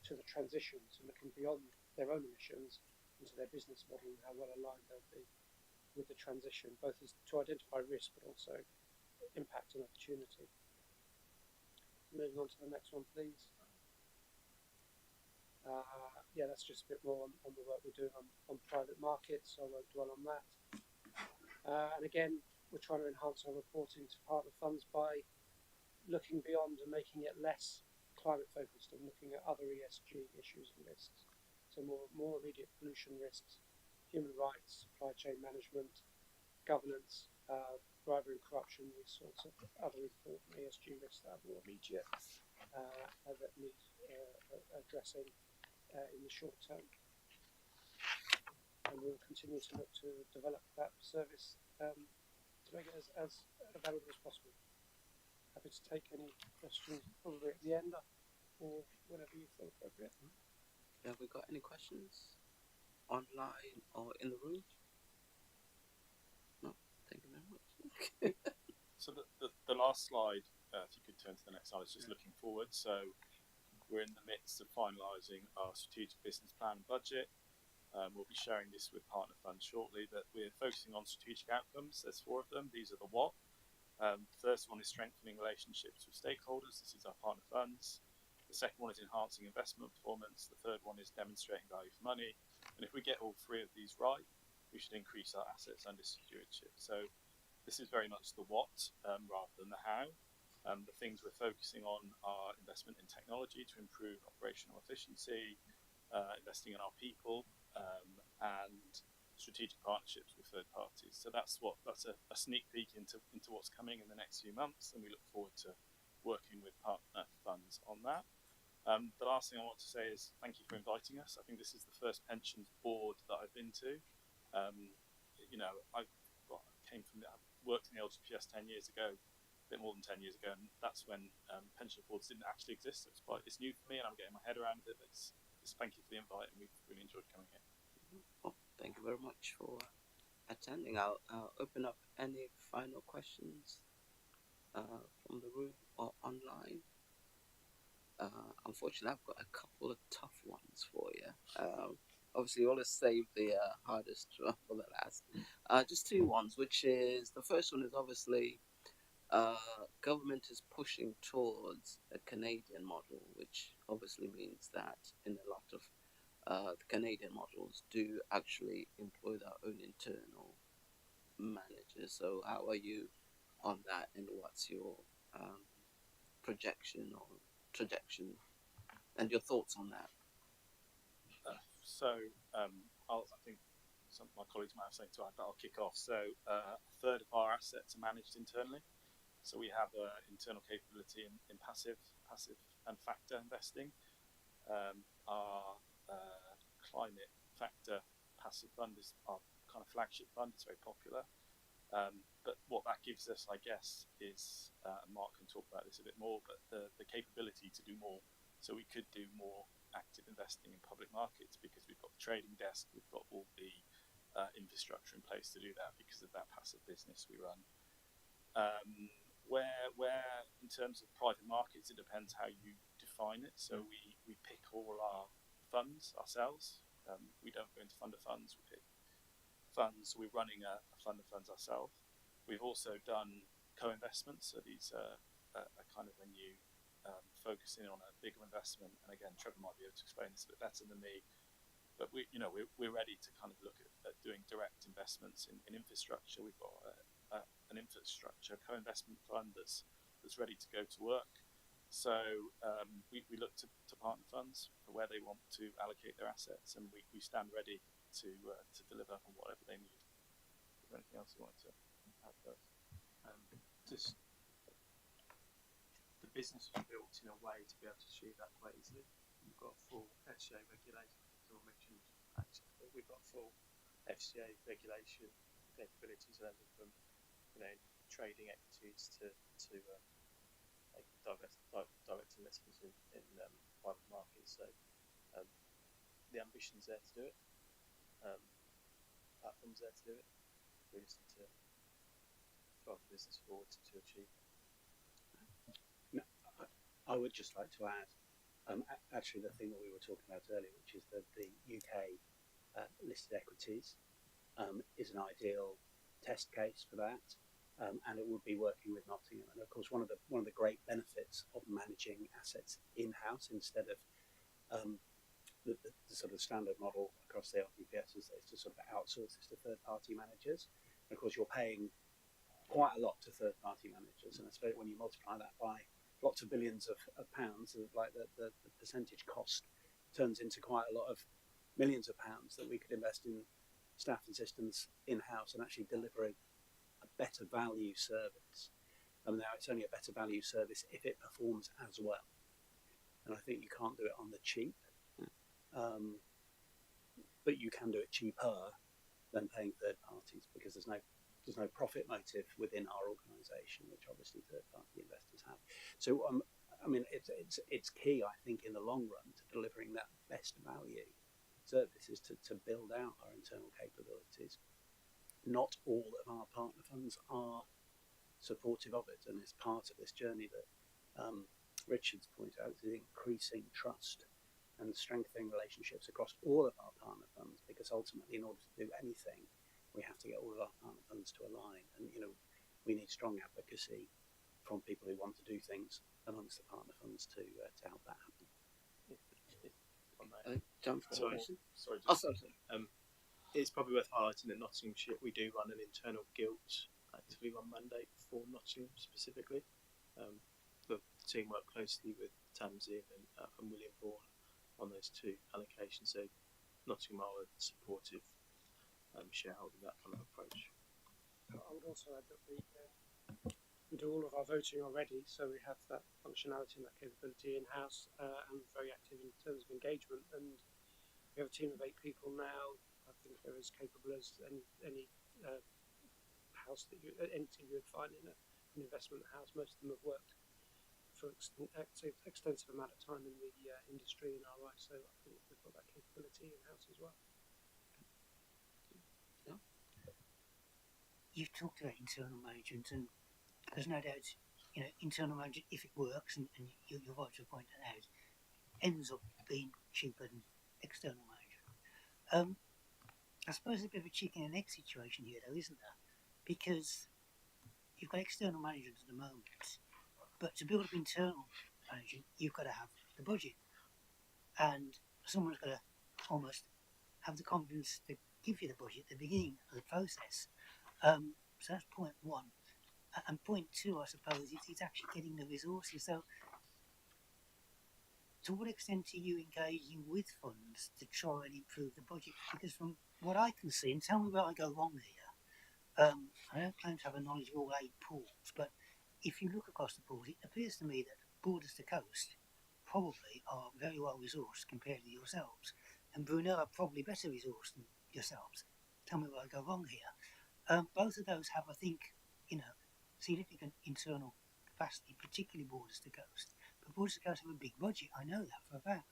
Speaker 3: to the transition, so looking beyond their own emissions into their business model and how well aligned they'll be with the transition, both as to identify risk but also impact and opportunity. Moving on to the next one, please. Yeah, that's just a bit more on the work we're doing on private markets, so I won't dwell on that. And again, we're trying to enhance our reporting to partner funds by looking beyond and making it less climate focused and looking at other ESG issues and risks. So more immediate pollution risks, human rights, supply chain management, governance, bribery and corruption, these sorts of other important ESG risks that are more immediate that need addressing in the short term. And we'll continue to look to develop that service to make it as valuable as possible. Happy to take any questions, probably at the end or whenever you feel appropriate.
Speaker 1: Have we got any questions online or in the room? No, thank you very much.
Speaker 4: So the last slide, if you could turn to the next slide, is just looking forward. So we're in the midst of finalising our strategic business plan and budget. We'll be sharing this with partner funds shortly, but we're focusing on strategic outcomes. There's 4 of them. These are the what. The first one is strengthening relationships with stakeholders. This is our partner funds. The second one is enhancing investment performance. The third one is demonstrating value for money. And if we get all 3 of these right, we should increase our assets under stewardship. So this is very much the what rather than the how. The things we're focusing on are investment in technology to improve operational efficiency, investing in our people, and strategic partnerships with third parties. So that's a sneak peek into what's coming in the next few months, and we look forward to working with partner funds on that. The last thing I want to say is thank you for inviting us. I think this is the first pensions board that I've been to. I worked in the LGPS 10 years ago, a bit more than 10 years ago, and that's when pension boards didn't actually exist. So it's new for me, and I'm getting my head around it. But it's thank you for the invite, and we've really enjoyed coming here.
Speaker 1: Well, thank you very much for attending. I'll open up any final questions from the room or online. Unfortunately, I've got a couple of tough ones for you. Obviously, you always save the hardest for the last. Just 2 ones, which is the first one is obviously government is pushing towards a Canadian model, which obviously means that in a lot of the Canadian models do actually employ their own internal managers. So how are you on that, and what's your projection or trajectory and your thoughts on that?
Speaker 4: I think some of my colleagues might have something to add, but I'll kick off. So a third of our assets are managed internally. So we have internal capability in passive and factor investing. Our climate factor passive fund is our kind of flagship fund. It's very popular. But what that gives us, I guess, is Mark can talk about this a bit more, but the capability to do more. So we could do more active investing in public markets because we've got the trading desk, we've got all the infrastructure in place to do that because of that passive business we run. Where in terms of private markets, it depends how you define it. So we pick all our funds ourselves. We don't go into fund of funds. We pick funds. We're running a fund of funds ourselves. We've also done co-investments. So these are kind of when you focus in on a bigger investment. And again, Trevor might be able to explain this a bit better than me. But we're ready to kind of look at doing direct investments in infrastructure. We've got an infrastructure co-investment fund that's ready to go to work. So we look to partner funds for where they want to allocate their assets, and we stand ready to deliver on whatever they need. Is there anything else you wanted to add first?
Speaker 5: Just the business was built in a way to be able to achieve that quite easily. We've got full FCA regulation, as I mentioned. Actually, we've got full FCA regulation capabilities ranging from trading equities to direct investments in private markets. So the ambition's there to do it. Platform's there to do it. We just need to drive the business forward to achieve it.
Speaker 6: No, I would just like to add, actually, the thing that we were talking about earlier, which is that the UK listed equities is an ideal test case for that, and it would be working with Nottingham. And of course, one of the great benefits of managing assets in-house instead of the sort of standard model across the LGPS is to sort of outsource this to third-party managers. And of course, you're paying quite a lot to third-party managers, and I suppose when you multiply that by lots of billions of pounds, like the percentage cost turns into quite a lot of millions of pounds that we could invest in staff and systems in-house and actually delivering a better value service. And now it's only a better value service if it performs as well. And I think you can't do it on the cheap, but you can do it cheaper than paying third parties because there's no profit motive within our organisation, which obviously third-party investors have. So, I mean, it's key, I think, in the long run to delivering that best value service is to build out our internal capabilities. Not all of our partner funds are supportive of it, and it's part of this journey that Richard's pointed out, is increasing trust and strengthening relationships across all of our partner funds, because ultimately, in order to do anything, we have to get all of our partner funds to align, and we need strong advocacy from people who want to do things amongst the partner funds to help that happen.
Speaker 1: John,
Speaker 5: sorry. It's probably worth highlighting that Nottinghamshire, we do run an internal guild actively on mandate for Nottingham specifically. The team work closely with Tamsin and William Bourne on those two allocations. So Nottingham are a supportive shareholder in that kind of approach.
Speaker 3: I would also add that we do all of our voting already, so we have that functionality and that capability in-house, and very active in terms of engagement. And we have a team of 8 people now. I think they're as capable as any house entity you would find in an investment house. Most of them have worked for extensive amount of time in the industry in our right, so I think we've got that capability in-house as well.
Speaker 2: You've talked about internal management, and there's no doubt, internal management, if it works, and you're right to point that out, ends up being cheaper than external management. I suppose there's a bit of a chicken and egg situation here, though, isn't there? Because you've got external management at the moment, but to build up internal management, you've got to have the budget, and someone's got to almost have the confidence to give you the budget at the beginning of the process. So that's point one. And point two, I suppose, is actually getting the resources. So to what extent are you engaging with funds to try and improve the budget? Because from what I can see, and tell me where I go wrong here, I don't claim to have a knowledge of all 8 ports, but if you look across the board, it appears to me that borders to coast probably are very well resourced compared to yourselves, and Brunel are probably better resourced than yourselves. Tell me where I go wrong here. Both of those have, I think, significant internal capacity, particularly Borders to Coast. But Borders to Coast have a big budget. I know that for a fact.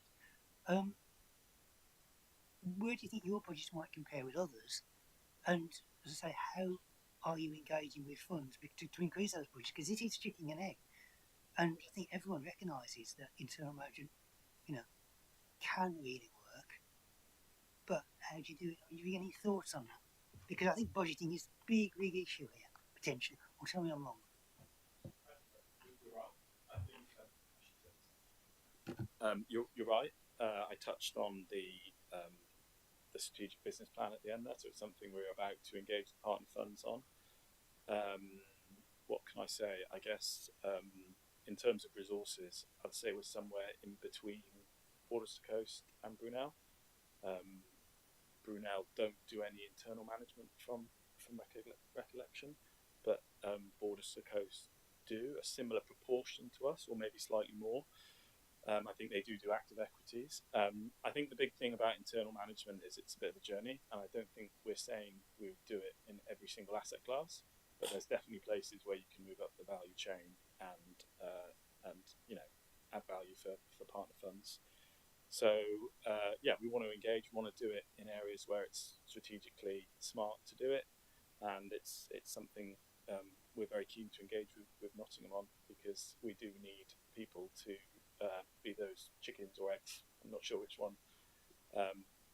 Speaker 2: Where do you think your budgets might compare with others? And as I say, how are you engaging with funds to increase those budgets? Because it is chicken and egg. And I think everyone recognises that internal management, can really work. But how do you do it? Do you have any thoughts on that? Because I think budgeting is a big, big issue here, potentially. Or tell me I'm wrong.
Speaker 4: You're right. I touched on the strategic business plan at the end there, so it's something we're about to engage the partner funds on. What can I say? I guess in terms of resources, I'd say we're somewhere in between Borders to Coast and Brunel. Brunel don't do any internal management from recollection, but Borders to Coast do a similar proportion to us, or maybe slightly more. I think they do active equities. I think the big thing about internal management is it's a bit of a journey, and I don't think we're saying we would do it in every single asset class, but there's definitely places where you can move up the value chain and add value for partner funds. So we want to engage. We want to do it in areas where it's strategically smart to do it, and it's something we're very keen to engage with Nottingham on, because we do need people to be those chickens or eggs. I'm not sure which one.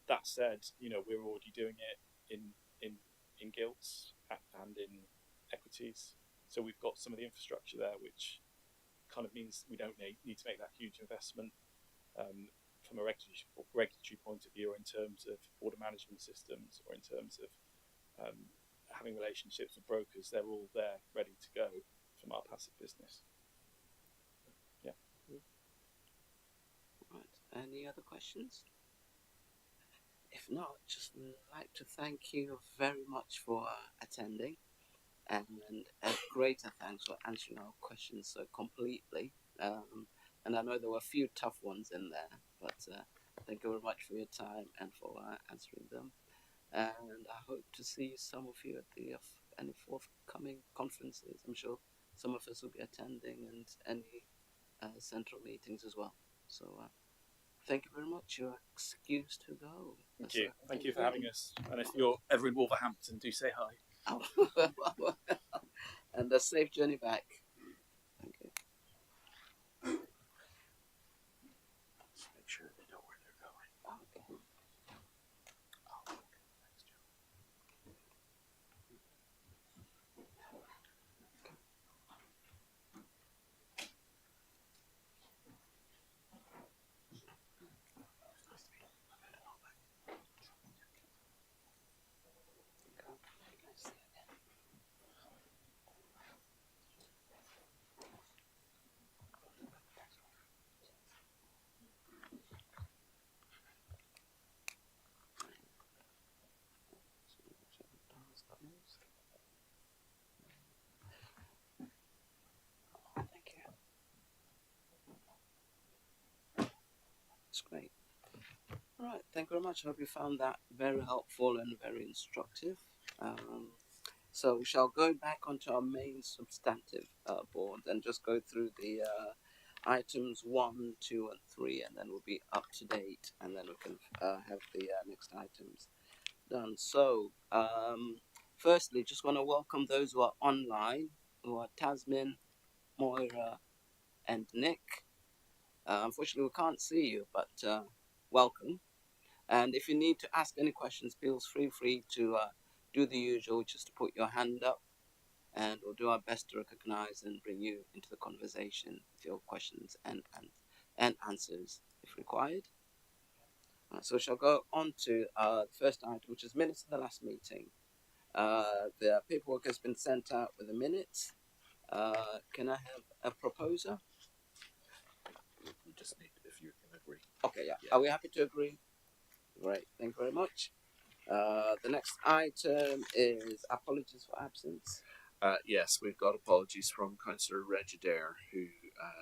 Speaker 4: That said, we're already doing it in gilts and in equities, so we've got some of the infrastructure there, which kind of means we don't need to make that huge investment from a regulatory point of view, or in terms of order management systems, or in terms of having relationships with brokers. They're all there ready to go from our passive business. Yeah.
Speaker 1: Right. Any other questions? If not, just like to thank you very much for attending, and a greater thanks for answering our questions so completely. And I know there were a few tough ones in there, but thank you very much for your time and for answering them. And I hope to see some of you at any forthcoming conferences. I'm sure some of us will be attending, and any central meetings as well. So thank you very much. You're excused to go.
Speaker 4: Thank you. Thank you for having us. And if you're ever in Wolverhampton, do say hi.
Speaker 1: Oh. And a safe journey back. Thank you.
Speaker 11: Let's make sure they know where they're going.
Speaker 1: Okay. That's great. All right, thank you very much. I hope you found that very helpful and very instructive. So we shall go back onto our main substantive board and just go through the items 1, 2, and 3, and then we'll be up to date, and then we can have the next items done. So, firstly, just want to welcome those who are online, who are Tasmin, Moira, and Nick. Unfortunately, we can't see you, but welcome. And if you need to ask any questions, feel free to do the usual, just to put your hand up, and we'll do our best to recognize and bring you into the conversation with your questions and answers if required. So we shall go on to the first item, which is minutes of the last meeting. The paperwork has been sent out with the minutes. Can I have a proposer?
Speaker 11: We just need, if you can agree.
Speaker 1: Okay, yeah. Are we happy to agree? Great, thank you very much. The next item is apologies for absence.
Speaker 11: Yes, we've got apologies from Councillor Reggie Dare, who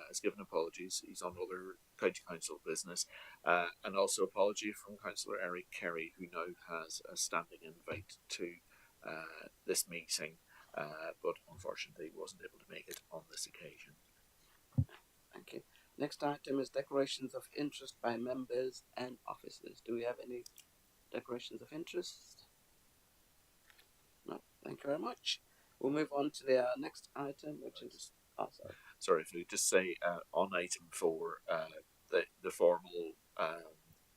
Speaker 11: has given apologies. He's on other county council business, and also apology from Councillor Eric Kerry, who now has a standing invite to this meeting, but unfortunately wasn't able to make it on this occasion.
Speaker 1: Thank you. Next item is declarations of interest by members and officers. Do we have any declarations of interest? No. Thank you very much. We'll move on to the next item, which is... Oh, sorry.
Speaker 11: Sorry, if we just say on item 4, the formal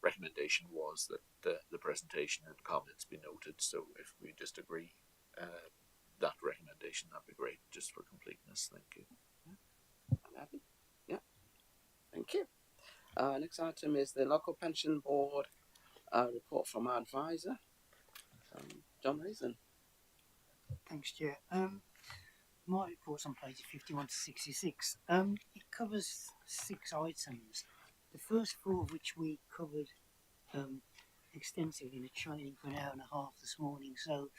Speaker 11: recommendation was that the presentation and comments be noted. So if we just agree that recommendation, that'd be great, just for completeness. Thank you.
Speaker 1: I'm happy. Yeah. Thank you. Next item is the local pension board report from our advisor, John Reason.
Speaker 2: Thanks, Chair. My report's on pages 51 to 66. It covers 6 items. The first 4 of which we covered extensively in a training for an hour and a half this morning. So,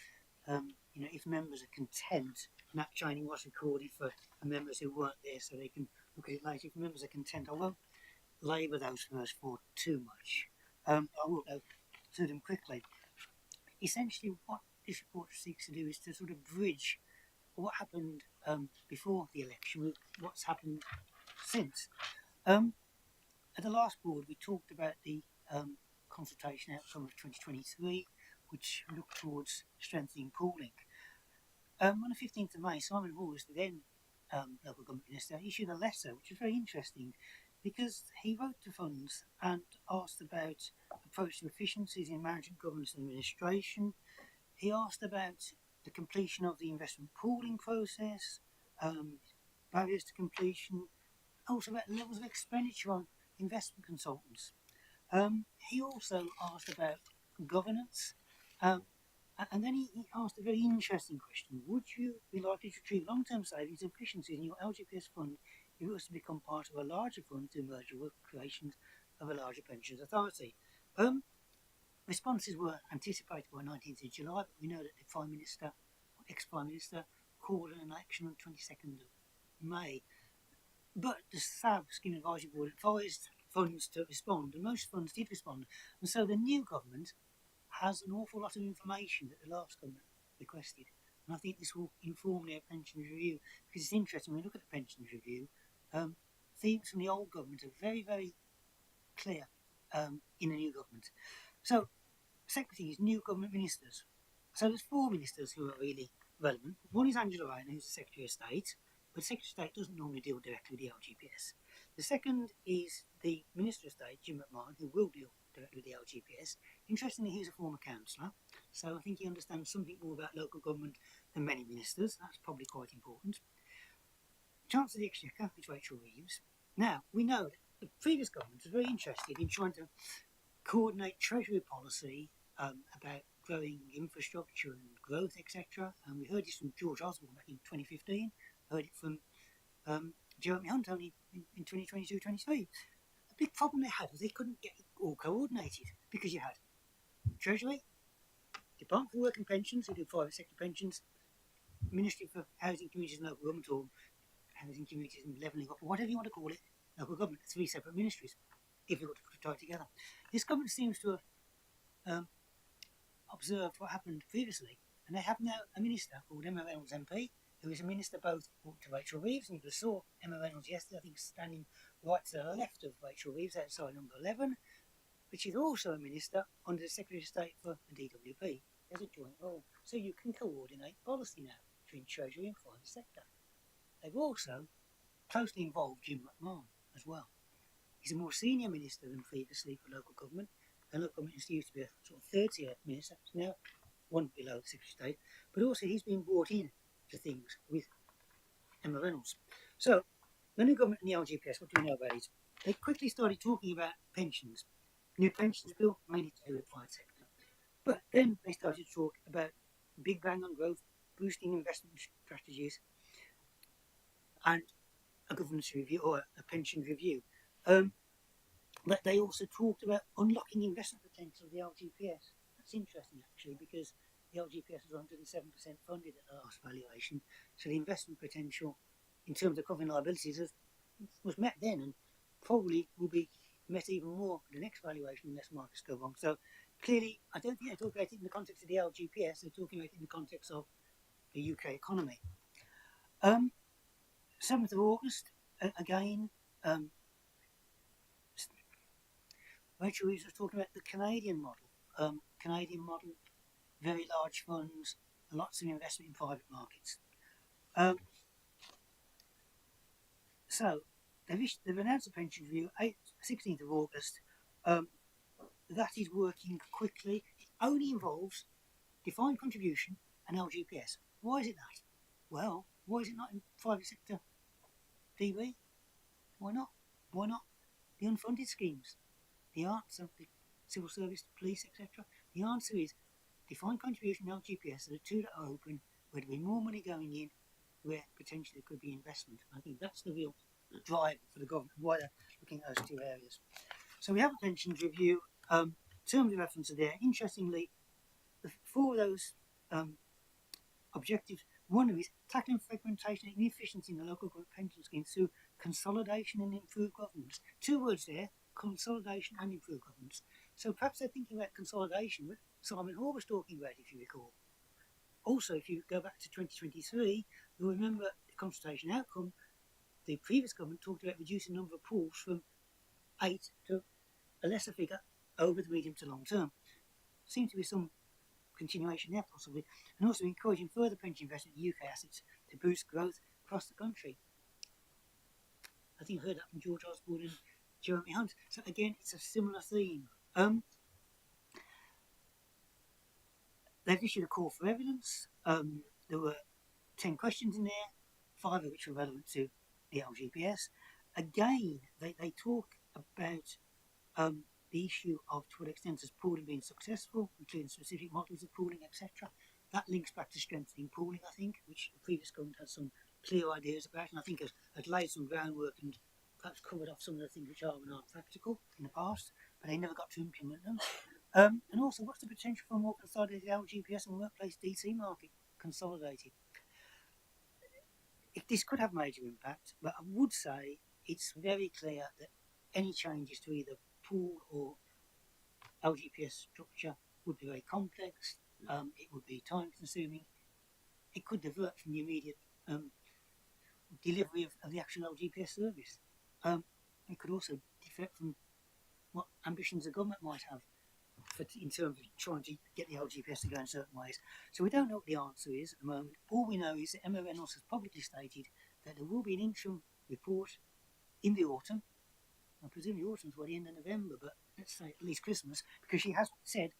Speaker 2: if members are content, and that training was recorded for members who weren't there, so they can look at it later. If members are content, I won't labour those first 4 too much. I will go through them quickly. Essentially, what this report seeks to do is to sort of bridge what happened before the election with what's happened since. At the last board, we talked about the consultation outcome of 2023, which looked towards strengthening pooling. On the 15th of May, Simon Hall, the then local government minister, issued a letter which was very interesting because he wrote to funds and asked about approach to efficiencies in management, governance and administration. He asked about the completion of the investment pooling process, barriers to completion, also about levels of expenditure on investment consultants. He also asked about governance, and then he asked a very interesting question. Would you be likely to achieve long-term savings and efficiencies in your LGPS fund if it was to become part of a larger fund through merger with creation of a larger pensions authority? Responses were anticipated by 19th of July, but we know that the Prime Minister, ex-Prime Minister, called an election on 22nd of May. But the SAB, Scheme Advisory Board, advised funds to respond, and most funds did respond. And so the new government has an awful lot of information that the last government requested. And I think this will inform their pensions review, because it's interesting when we look at the pensions review, themes from the old government are very, very clear in the new government. So, second thing is new government ministers. So there's 4 ministers who are really relevant. One is Angela Rayner, who's the Secretary of State, but the Secretary of State doesn't normally deal directly with the LGPS. The second is the Minister of State, Jim McMahon, who will deal directly with the LGPS. Interestingly, he's a former councillor, so I think he understands something more about local government than many ministers. That's probably quite important. Chancellor of the Exchequer is Rachel Reeves. Now, we know that the previous government was very interested in trying to coordinate Treasury policy about growing infrastructure and growth, etc. And we heard this from George Osborne back in 2015. Heard it from Jeremy Hunt only in 2022-23. The big problem they had was they couldn't get it all coordinated because you had Treasury, Department for Work and Pensions, who do private sector pensions, Ministry for Housing, Communities and Local Government, or Housing, Communities and Levelling Up, or whatever you want to call it, local government, 3 separate ministries, if you got to tie it together. This government seems to have observed what happened previously, and they have now a minister called Emma Reynolds MP, who is a minister both to Rachel Reeves, and you saw Emma Reynolds yesterday, I think, standing right to the left of Rachel Reeves outside number 11, but she's also a minister under the Secretary of State for the DWP. There's a joint role, so you can coordinate policy now between Treasury and private sector. They've also closely involved Jim McMahon as well. He's a more senior minister than previously for local government. And local government used to be a sort of 30-year minister, so now one below the Secretary of State. But also he's been brought in to things with Emma Reynolds. So the new government and the LGPS, what do we know about it? They quickly started talking about pensions. New pensions bill, mainly to do with the private sector. But then they started to talk about big bang on growth, boosting investment strategies, and a governance review or a pension review. But they also talked about unlocking investment potential of the LGPS. That's interesting, actually, because the LGPS was 107% funded at the last valuation. So the investment potential in terms of covering liabilities was met then and probably will be met even more for the next valuation unless markets go wrong. So clearly, I don't think they're talking about it in the context of the LGPS. They're talking about it in the context of the UK economy. 7th of August, again, Rachel Reeves was talking about the Canadian model. Canadian model, very large funds, lots of investment in private markets. So they've announced a pension review, 16th of August. That is working quickly. It only involves defined contribution and LGPS. Why is it that? Well, why is it not in private sector DB? Why not? Why not the unfunded schemes? The answer, the civil service, the police, etc. The answer is defined contribution and LGPS are the two that are open, where there'll be more money going in, where potentially there could be investment. I think that's the real driver for the government, why they're looking at those two areas. So we have a pensions review. Terms of reference are there. Interestingly, the four of those objectives, one of them is tackling fragmentation and inefficiency in the local government pension schemes through consolidation and improved governance. Two words there, consolidation and improved governance. So perhaps they're thinking about consolidation, what Simon Hall was talking about, if you recall. Also, if you go back to 2023, you'll remember the consultation outcome. The previous government talked about reducing the number of pools from 8 to a lesser figure over the medium to long term. Seems to be some continuation there, possibly, and also encouraging further pension investment in UK assets to boost growth across the country. I think I heard that from George Osborne and Jeremy Hunt. So again, it's a similar theme. They've issued a call for evidence. There were 10 questions in there, 5 of which were relevant to the LGPS. Again, they talk about the issue of to what extent has pooling been successful, including specific models of pooling, etc. That links back to strengthening pooling, I think, which the previous government had some clear ideas about, and I think has laid some groundwork and perhaps covered off some of the things which are and aren't practical in the past, but they never got to implement them. And also, what's the potential for a more consolidated LGPS and workplace DC market consolidated? This could have major impact, but I would say it's very clear that any changes to either pool or LGPS structure would be very complex. It would be time consuming. It could divert from the immediate delivery of the actual LGPS service. It could also defect from what ambitions the government might have in terms of trying to get the LGPS to go in certain ways. So we don't know what the answer is at the moment. All we know is that Emma Reynolds has publicly stated that there will be an interim report in the autumn. I presume the autumn's by the end of November, but let's say at least Christmas, because she has said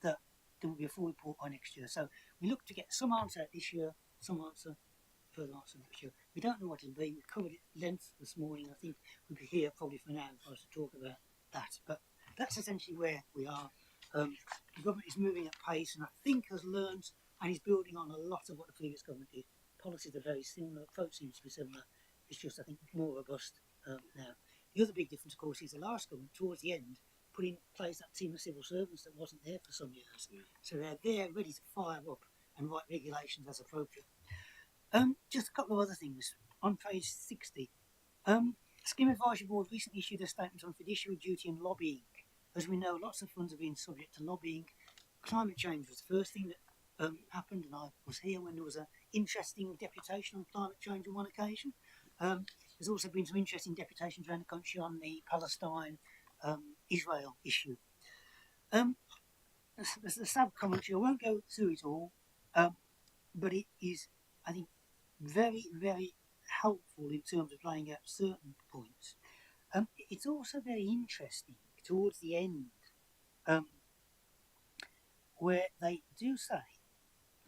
Speaker 2: that there will be a full report by next year. So we look to get some answer this year, some answer, further answer next year. We don't know what it'll be. We covered it at length this morning. I think we'll be here probably for an hour for us to talk about that. But that's essentially where we are. The government is moving at pace, and I think has learned and is building on a lot of what the previous government did. Policies are very similar, approach seems to be similar. It's just, I think, more robust now. The other big difference, of course, is the last government, towards the end, put in place that team of civil servants that wasn't there for some years. So they're there ready to fire up and write regulations as appropriate. Just a couple of other things. On page 60, Scheme Advisory Board recently issued a statement on fiduciary duty and lobbying. As we know, lots of funds have been subject to lobbying. Climate change was the first thing that happened, and I was here when there was an interesting deputation on climate change on one occasion. There's also been some interesting deputations around the country on the Palestine-Israel issue. The sub-commentary, I won't go through it all, but it is, I think, very, very helpful in terms of laying out certain points. It's also very interesting towards the end, where they do say,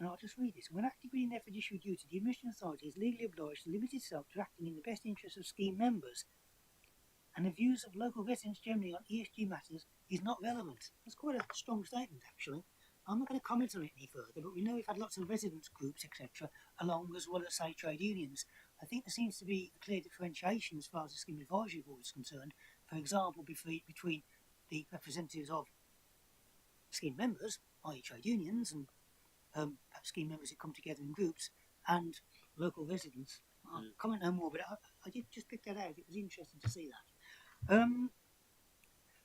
Speaker 2: and I'll just read this: when acting within their fiduciary duty, the administration authority is legally obliged to limit itself to acting in the best interests of scheme members, and the views of local residents generally on ESG matters is not relevant. That's quite a strong statement, actually. I'm not going to comment on it any further, but we know we've had lots of residents groups, etc., along as well as, say, trade unions. I think there seems to be a clear differentiation as far as the Scheme Advisory Board is concerned. For example, between the representatives of scheme members, i.e. trade unions, and perhaps scheme members who come together in groups, and local residents. I'll comment no more, but I did just pick that out. It was interesting to see that.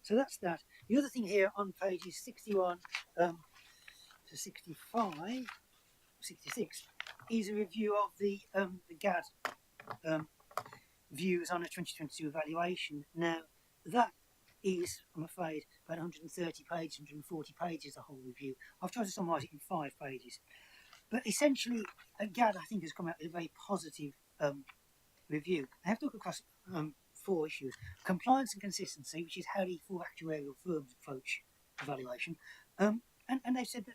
Speaker 2: So that's that. The other thing here on pages 61 to 65, 66, is a review of the GAD views on a 2022 evaluation. Now, that is, I'm afraid, about 130 pages, 140 pages, the whole review. I've tried to summarise it in 5 pages. But essentially, GAD, I think, has come out with a very positive review. They have to look across 4 issues. Compliance and consistency, which is how the 4 actuarial firms approach evaluation. And they've said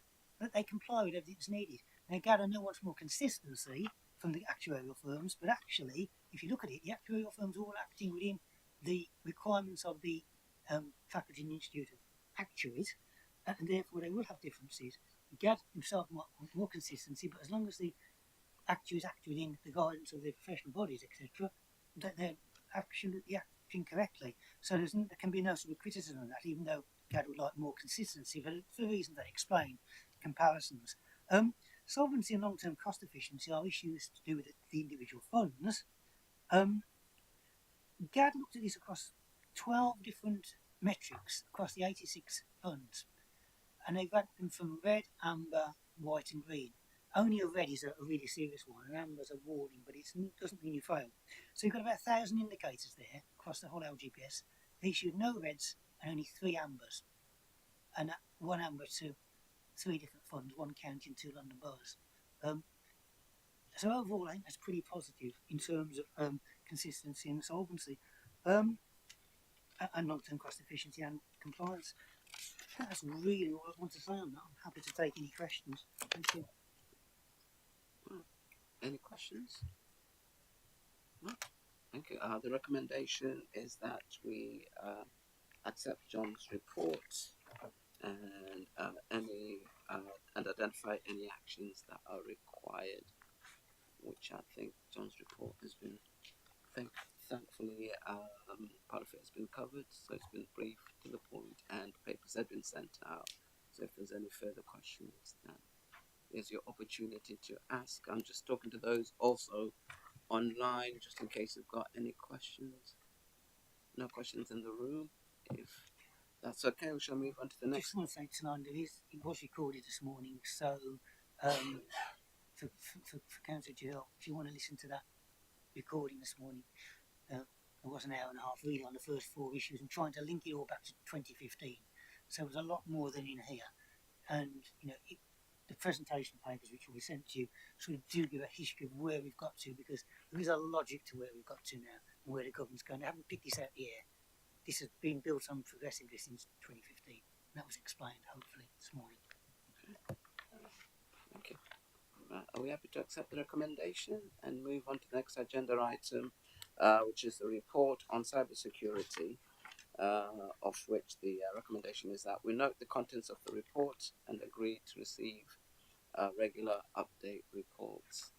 Speaker 2: that they comply with everything that's needed. Now, GAD, I know wants more consistency from the actuarial firms, but actually, if you look at it, the actuarial firms are all acting within the requirements of the Faculty and Institute of Actuaries, and therefore they will have differences. GAD himself might want more consistency, but as long as the actuaries act within the guidance of their professional bodies, etc., that they're absolutely acting correctly. So there can be no sort of criticism of that, even though GAD would like more consistency, but for the reasons they explain, comparisons. Solvency and long-term cost efficiency are issues to do with the individual funds. GAD looked at this across 12 different metrics across the 86 funds, and they've ranked them from red, amber, white and green. Only a red is a really serious one, and amber's a warning, but it doesn't mean you fail. So you've got about 1,000 indicators there across the whole LGPS. They issued no reds and only 3 ambers, and 1 amber to 3 different funds, 1 county and 2 London boroughs. So overall, I think that's pretty positive in terms of consistency and solvency, and long-term cost efficiency and compliance. That's really all I want to say on that. I'm happy to take any questions. Thank you.
Speaker 1: Any questions? No? Thank you. The recommendation is that we accept John's report and and identify any actions that are required, which I think John's report has been, thankfully, part of it has been covered, so it's been brief, to the point, and papers have been sent out. So if there's any further questions, then here's your opportunity to ask. I'm just talking to those also online, just in case you've got any questions. No questions in the room. If that's okay, we shall move on to the next.
Speaker 2: Just want to say tonight, it was recorded this morning, so for Councillor Jill, if you want to listen to that recording this morning, it was an hour and a half really on the first 4 issues and trying to link it all back to 2015. So it was a lot more than in here, and the presentation papers which will be sent to you sort of do give a history of where we've got to, because there is a logic to where we've got to now and where the government's going. They haven't picked this out the air. This has been built on progressively since 2015. And that was explained, hopefully, this morning.
Speaker 1: Okay. Thank you. Are we happy to accept the recommendation and move on to the next agenda item, which is the report on cybersecurity, of which the recommendation is that we note the contents of the report and agree to receive regular update reports.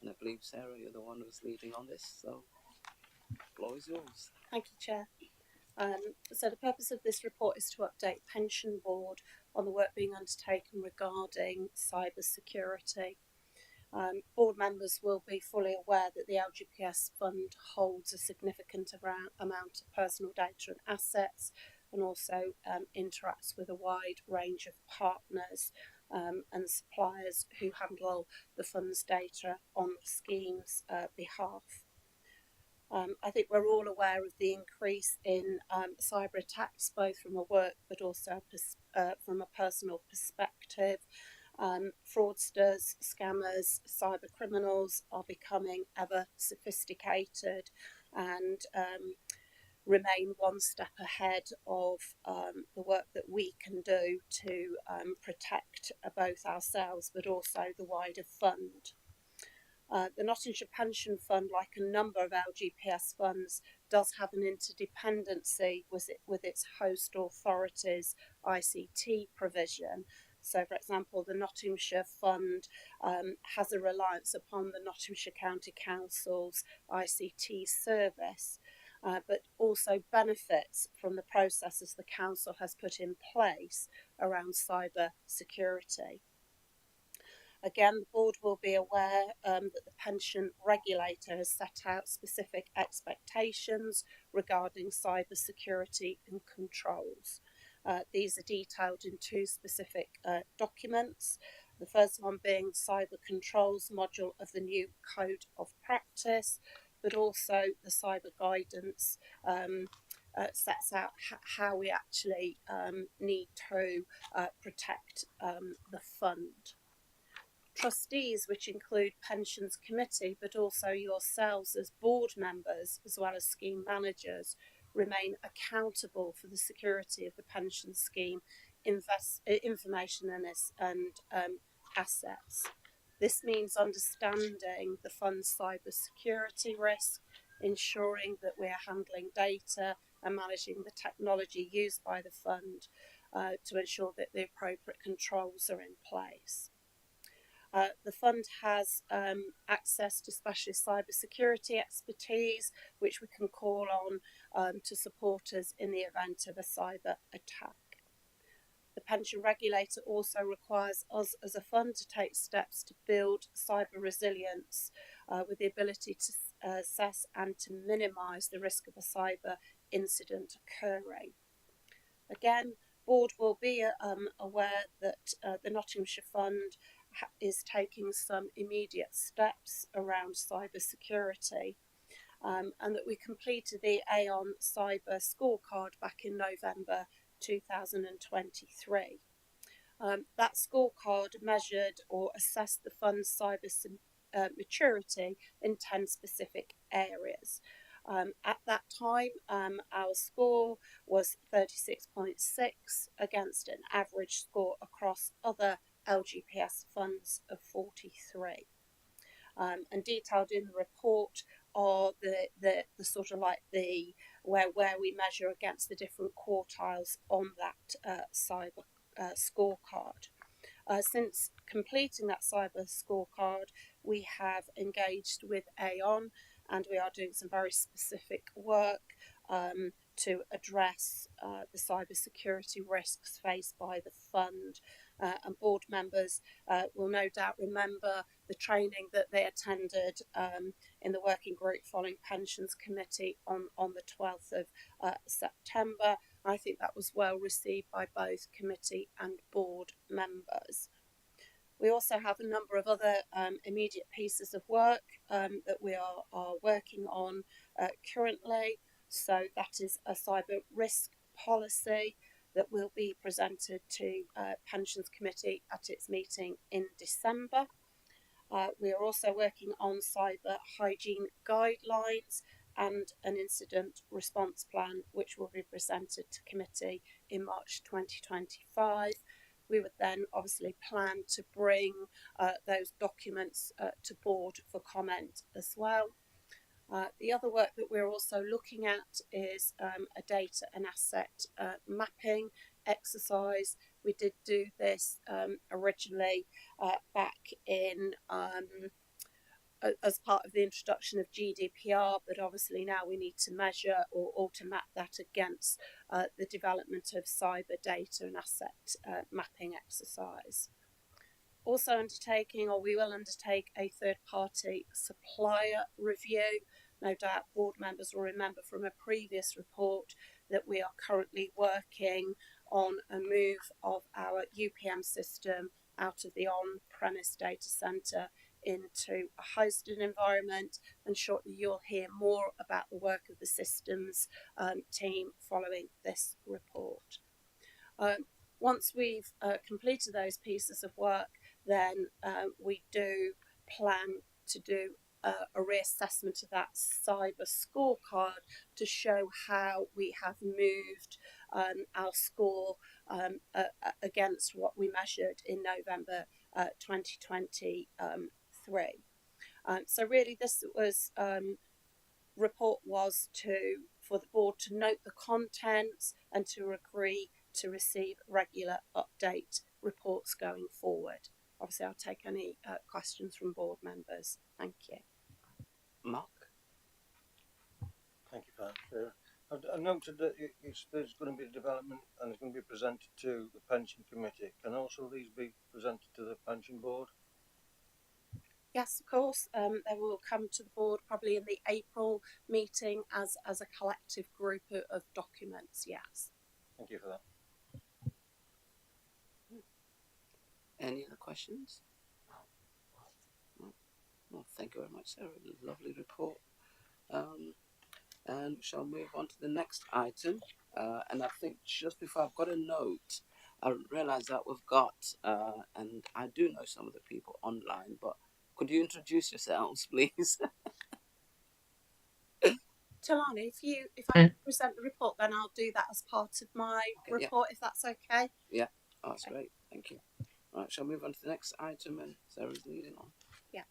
Speaker 1: And I believe, Sarah, you're the one who's leading on this, so the floor is yours.
Speaker 7: Thank you, Chair. So the purpose of this report is to update Pension Board on the work being undertaken regarding cyber security. Board members will be fully aware that the LGPS fund holds a significant amount of personal data and assets, and also interacts with a wide range of partners and suppliers who handle the fund's data on the scheme's behalf. I think we're all aware of the increase in cyber attacks, both from a work but also from a personal perspective. Fraudsters, scammers, cyber criminals are becoming ever sophisticated and remain one step ahead of the work that we can do to protect both ourselves but also the wider fund. The Nottinghamshire Pension Fund, like a number of LGPS funds, does have an interdependency with its host authorities' ICT provision. So, for example, the Nottinghamshire Fund has a reliance upon the Nottinghamshire County Council's ICT service, but also benefits from the processes the council has put in place around cyber security. Again, the board will be aware that the pension regulator has set out specific expectations regarding cyber security and controls. These are detailed in two specific documents. The first one being cyber controls module of the new code of practice, but also the cyber guidance sets out how we actually need to protect the fund. Trustees, which include pensions committee, but also yourselves as board members, as well as scheme managers, remain accountable for the security of the pension scheme information and assets. This means understanding the fund's cyber security risk, ensuring that we are handling data and managing the technology used by the fund to ensure that the appropriate controls are in place. The fund has access to specialist cybersecurity expertise, which we can call on to support us in the event of a cyber attack. The pension regulator also requires us as a fund to take steps to build cyber resilience with the ability to assess and to minimise the risk of a cyber incident occurring. Again, board will be aware that the Nottinghamshire Fund is taking some immediate steps around cyber security, and that we completed the Aon Cyber Scorecard back in November 2023. That scorecard measured or assessed the fund's cyber maturity in 10 specific areas. At that time, our score was 36.6 against an average score across other LGPS funds of 43. And detailed in the report are the sort of like the where we measure against the different quartiles on that cyber scorecard. Since completing that cyber scorecard, we have engaged with Aon and we are doing some very specific work to address the cyber security risks faced by the fund. And board members will no doubt remember the training that they attended in the working group following pensions committee on the 12th of September. I think that was well received by both committee and board members. We also have a number of other immediate pieces of work that we are working on currently. So that is a cyber risk policy that will be presented to Pensions Committee at its meeting in December. We are also working on cyber hygiene guidelines and an incident response plan, which will be presented to committee in March 2025. We would then obviously plan to bring those documents to board for comment as well. The other work that we're also looking at is a data and asset mapping exercise. We did do this originally back in as part of the introduction of GDPR, but obviously now we need to measure or to map that against the development of cyber data and asset mapping exercise. Also undertaking, or we will undertake, a third-party supplier review. No doubt board members will remember from a previous report that we are currently working on a move of our UPM system out of the on-premise data centre into a hosted environment, and shortly you'll hear more about the work of the systems team following this report. Once we've completed those pieces of work, then we do plan to do a reassessment of that cyber scorecard to show how we have moved our score against what we measured in November 2023. So really this was report was for the board to note the contents and to agree to receive regular update reports going forward. Obviously, I'll take any questions from board members. Thank you.
Speaker 1: Mark?
Speaker 10: Thank you for that. I noted that there's going to be a development and it's going to be presented to the pension committee. Can also these be presented to the pension board?
Speaker 7: Yes, of course. They will come to the board probably in the April meeting as a collective group of documents. Yes.
Speaker 5: Thank you for that.
Speaker 1: Any other questions? Well, thank you very much, Sarah. Lovely report. And we shall move on to the next item. And I think just before, I've got a note. I realise that we've got, and I do know some of the people online, but could you introduce yourselves, please?
Speaker 7: Talani, if I present the report, then I'll do that as part of my
Speaker 1: Okay,
Speaker 7: report, if that's okay.
Speaker 1: Yeah, oh, that's great. Thank you. All right, shall we move on to the next item? And Sarah's leading on.
Speaker 7: Yeah.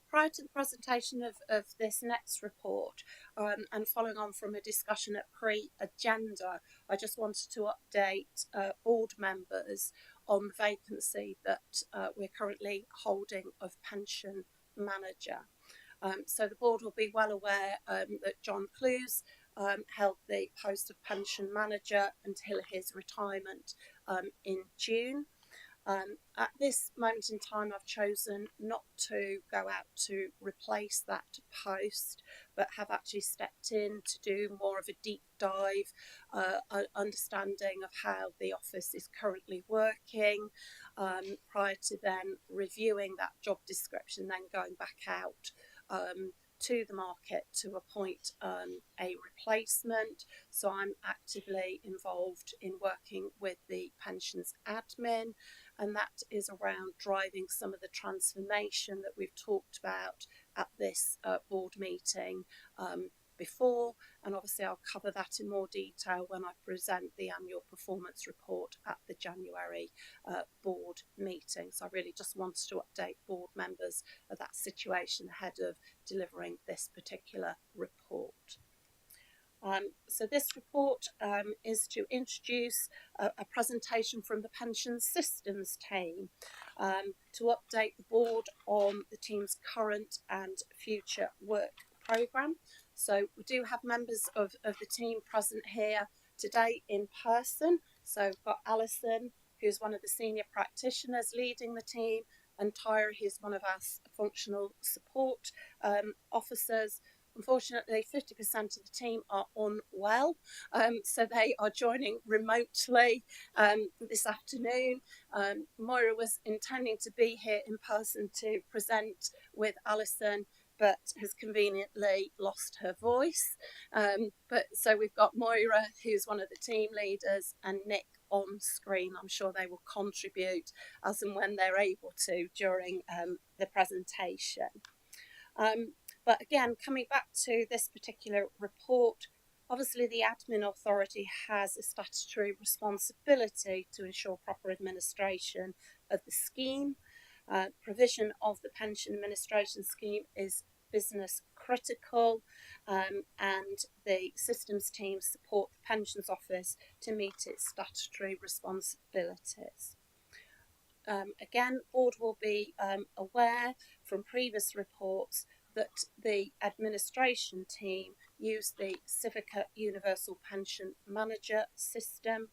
Speaker 7: Prior to the presentation of this next report, and following on from a discussion at pre-agenda, I just wanted to update board members on the vacancy that we're currently holding of pension manager. So the board will be well aware that John Clues held the post of pension manager until his retirement in June. At this moment in time, I've chosen not to go out to replace that post, but have actually stepped in to do more of a deep dive, understanding of how the office is currently working, prior to then reviewing that job description, then going back out to the market to appoint a replacement. So I'm actively involved in working with the pensions admin, and that is around driving some of the transformation that we've talked about at this board meeting before, and obviously I'll cover that in more detail when I present the annual performance report at the January board meeting. So I really just wanted to update board members of that situation ahead of delivering this particular report. So this report is to introduce a presentation from the pension systems team to update the board on the team's current and future work programme. So we do have members of the team present here today in person. So we've got Alison, who's one of the senior practitioners leading the team, and Tyra, who's one of our functional support officers. Unfortunately, 50% of the team are unwell, so they are joining remotely this afternoon. Moira was intending to be here in person to present with Alison, but has conveniently lost her voice. But so we've got Moira, who's one of the team leaders, and Nick on screen. I'm sure they will contribute as and when they're able to during the presentation. But again, coming back to this particular report, obviously the admin authority has a statutory responsibility to ensure proper administration of the scheme. Provision of the pension administration scheme is business critical, and the systems team support the pensions office to meet its statutory responsibilities. Again, board will be aware from previous reports that the administration team use the Civica Universal Pension Manager system.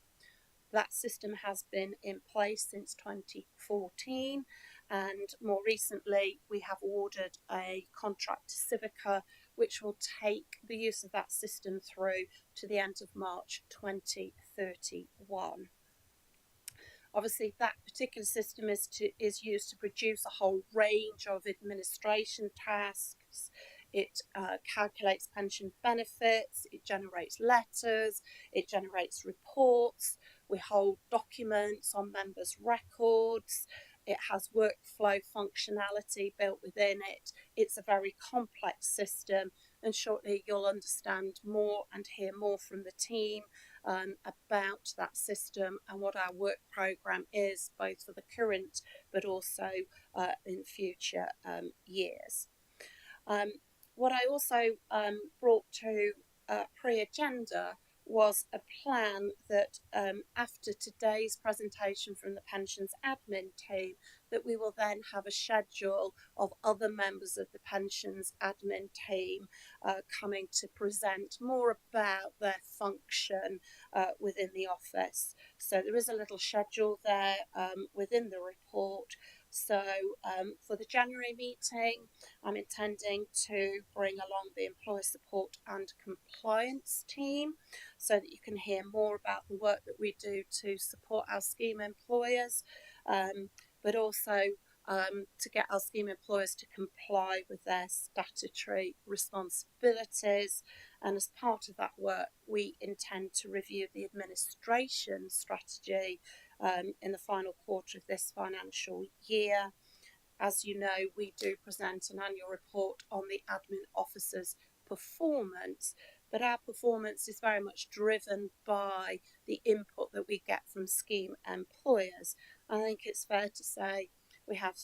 Speaker 7: That system has been in place since 2014, and more recently we have ordered a contract to Civica which will take the use of that system through to the end of March 2031. Obviously, that particular system is used to produce a whole range of administration tasks. It calculates pension benefits, it generates letters, it generates reports. We hold documents on members' records. It has workflow functionality built within it. It's a very complex system, and shortly you'll understand more and hear more from the team about that system and what our work programme is, both for the current but also in future years. What I also brought to pre-agenda was a plan that after today's presentation from the pensions admin team, that we will then have a schedule of other members of the pensions admin team coming to present more about their function within the office. So there is a little schedule there within the report. So for the January meeting, I'm intending to bring along the employer support and compliance team so that you can hear more about the work that we do to support our scheme employers, but also to get our scheme employers to comply with their statutory responsibilities. And as part of that work, we intend to review the administration strategy in the final quarter of this financial year. As you know, we do present an annual report on the admin officer's performance, but our performance is very much driven by the input that we get from scheme employers. I think it's fair to say we have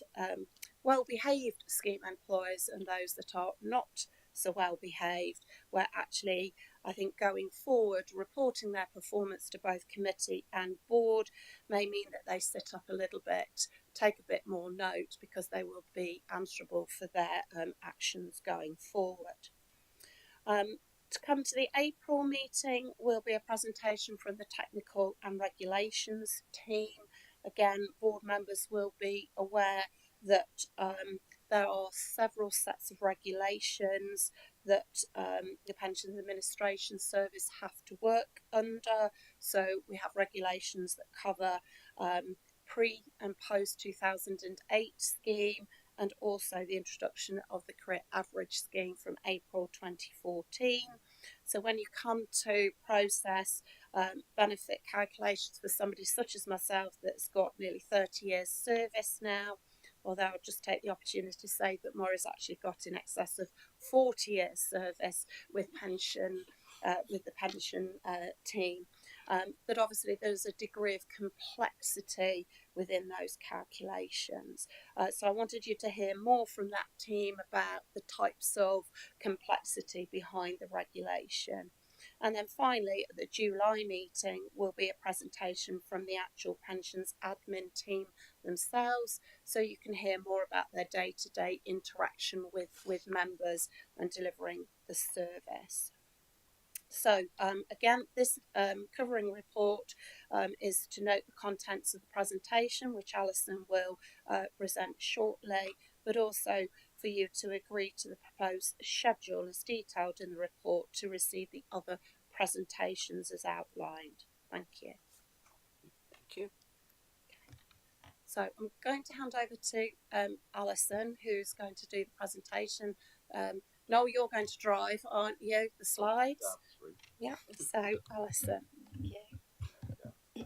Speaker 7: well-behaved scheme employers and those that are not so well behaved, where actually I think going forward reporting their performance to both committee and board may mean that they sit up a little bit, take a bit more note, because they will be answerable for their actions going forward. To come to the April meeting will be a presentation from the technical and regulations team. Again, board members will be aware that there are several sets of regulations that the Pensions Administration Service have to work under. So we have regulations that cover pre and post 2008 scheme, and also the introduction of the career average scheme from April 2014. So when you come to process benefit calculations for somebody such as myself that's got nearly 30 years service now, although I'll just take the opportunity to say that Maura's actually got in excess of 40 years service with pension, with the pension team. But obviously there's a degree of complexity within those calculations. So I wanted you to hear more from that team about the types of complexity behind the regulation. And then finally, at the July meeting will be a presentation from the actual pensions admin team themselves, so you can hear more about their day-to-day interaction with members and delivering the service. So again, this covering report is to note the contents of the presentation, which Alison will present shortly, but also for you to agree to the proposed schedule as detailed in the report to receive the other presentations as outlined. Thank you.
Speaker 1: Thank you.
Speaker 7: So I'm going to hand over to Alison, who's going to do the presentation. Noel, you're going to drive, aren't you, the slides? Yeah, so Alison.
Speaker 8: Thank you.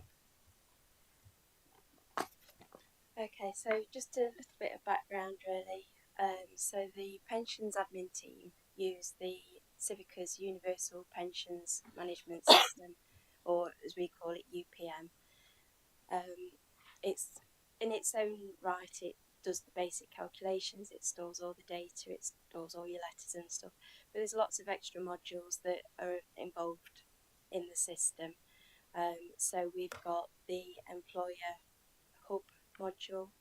Speaker 8: Okay, so just a little bit of background really. So the pensions admin team use the Civica's Universal Pensions Management System, or as we call it, UPM. It's in its own right, it does the basic calculations, it stores all the data, it stores all your letters and stuff, but there's lots of extra modules that are involved in the system. So we've got the employer hub module,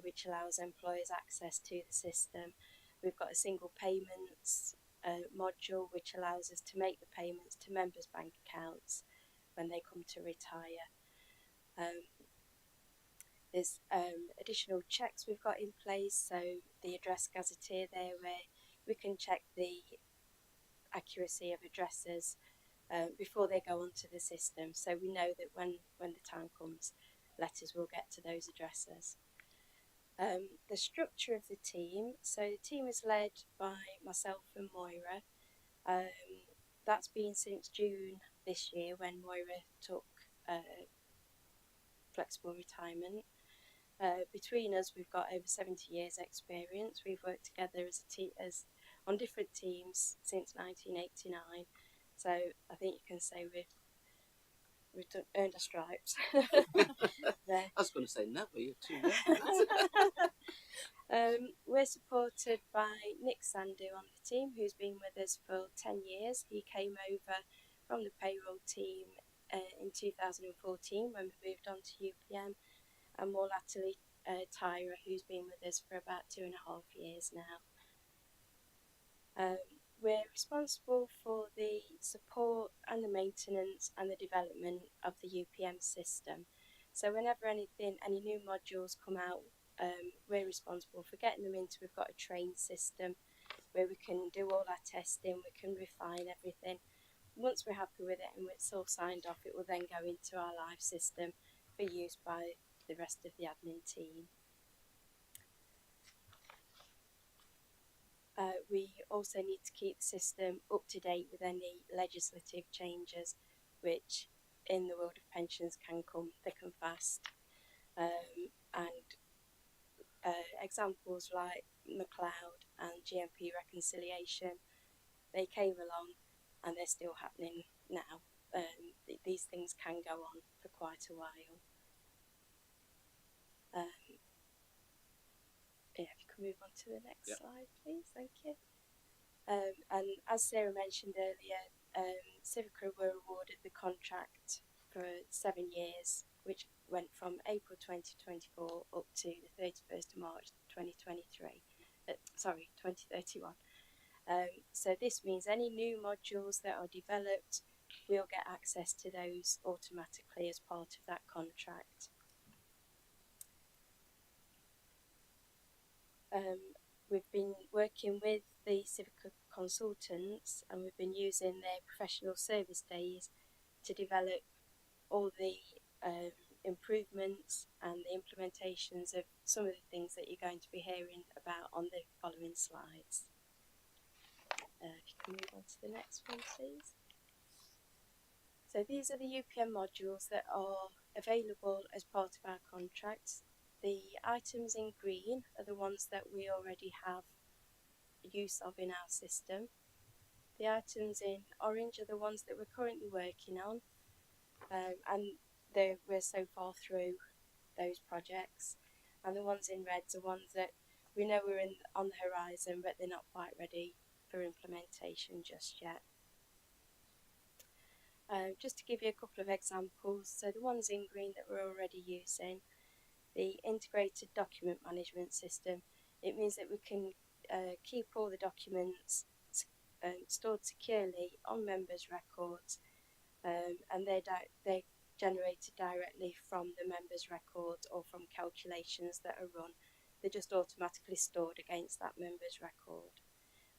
Speaker 8: which allows employers access to the system. We've got a single payments module, which allows us to make the payments to members' bank accounts when they come to retire. There's additional checks we've got in place, so the address gazetteer there, where we can check the accuracy of addresses before they go onto the system, so we know that when the time comes, letters will get to those addresses. The structure of the team, so the team is led by myself and Moira. That's been since June this year, when Moira took flexible retirement. Between us, we've got over 70 years experience. We've worked together as a team, on different teams since 1989. So I think you can say we've earned our stripes.
Speaker 1: I was going to say never. You're too young.
Speaker 8: We're supported by Nick Sandu on the team, who's been with us for 10 years. He came over from the payroll team in 2014 when we moved on to UPM. And more latterly, Tyra, who's been with us for about 2.5 years now. We're responsible for the support and the maintenance and the development of the UPM system. So whenever any new modules come out, we're responsible for getting them into. We've got a trained system where we can do all our testing, we can refine everything. Once we're happy with it and it's all signed off, it will then go into our live system for use by the rest of the admin team. We also need to keep the system up to date with any legislative changes, which in the world of pensions can come thick and fast. Examples like McLeod and GMP reconciliation, they came along and they're still happening now. These things can go on for quite a while. If you can move on to the next slide, please. Thank you. And as Sarah mentioned earlier, Civica were awarded the contract for 7 years, which went from April 2024 up to the 31st of March 2023. 2031. So this means any new modules that are developed will get access to those automatically as part of that contract. We've been working with the Civica consultants and we've been using their professional service days to develop all the improvements and the implementations of some of the things that you're going to be hearing about on the following slides. If you can move on to the next one, please. So these are the UPM modules that are available as part of our contracts. The items in green are the ones that we already have use of in our system. The items in orange are the ones that we're currently working on, and we're so far through those projects. And the ones in red are ones that we know we're on the horizon, but they're not quite ready for implementation just yet. Just to give you a couple of examples, so the ones in green that we're already using, the integrated document management system, it means that we can keep all the documents stored securely on members' records, and they're generated directly from the members' records or from calculations that are run. They're just automatically stored against that member's record.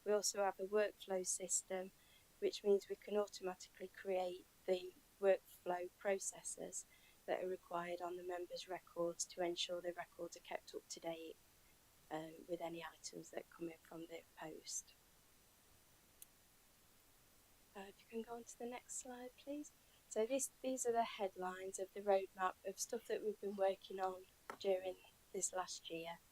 Speaker 8: We also have a workflow system, which means we can automatically create the workflow processes that are required on the members' records to ensure the records are kept up to date with any items that come in from the post. If you can go on to the next slide, please. So these are the headlines of the roadmap of stuff that we've been working on during this last year.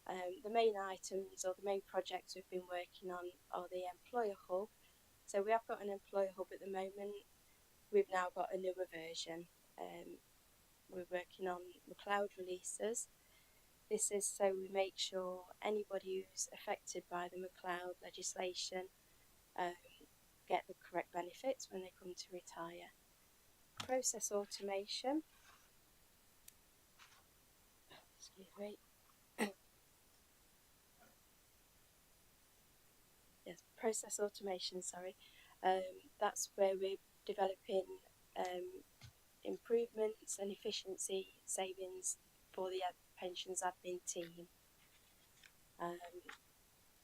Speaker 8: The main items or the main projects we've been working on are the employer hub. So we have got an employer hub at the moment. We've now got a newer version. We're working on McLeod releases. This is so we make sure anybody who's affected by the McLeod legislation get the correct benefits when they come to retire. Process automation. Excuse me. Yes, process automation, sorry. That's where we're developing improvements and efficiency savings for the pensions admin team.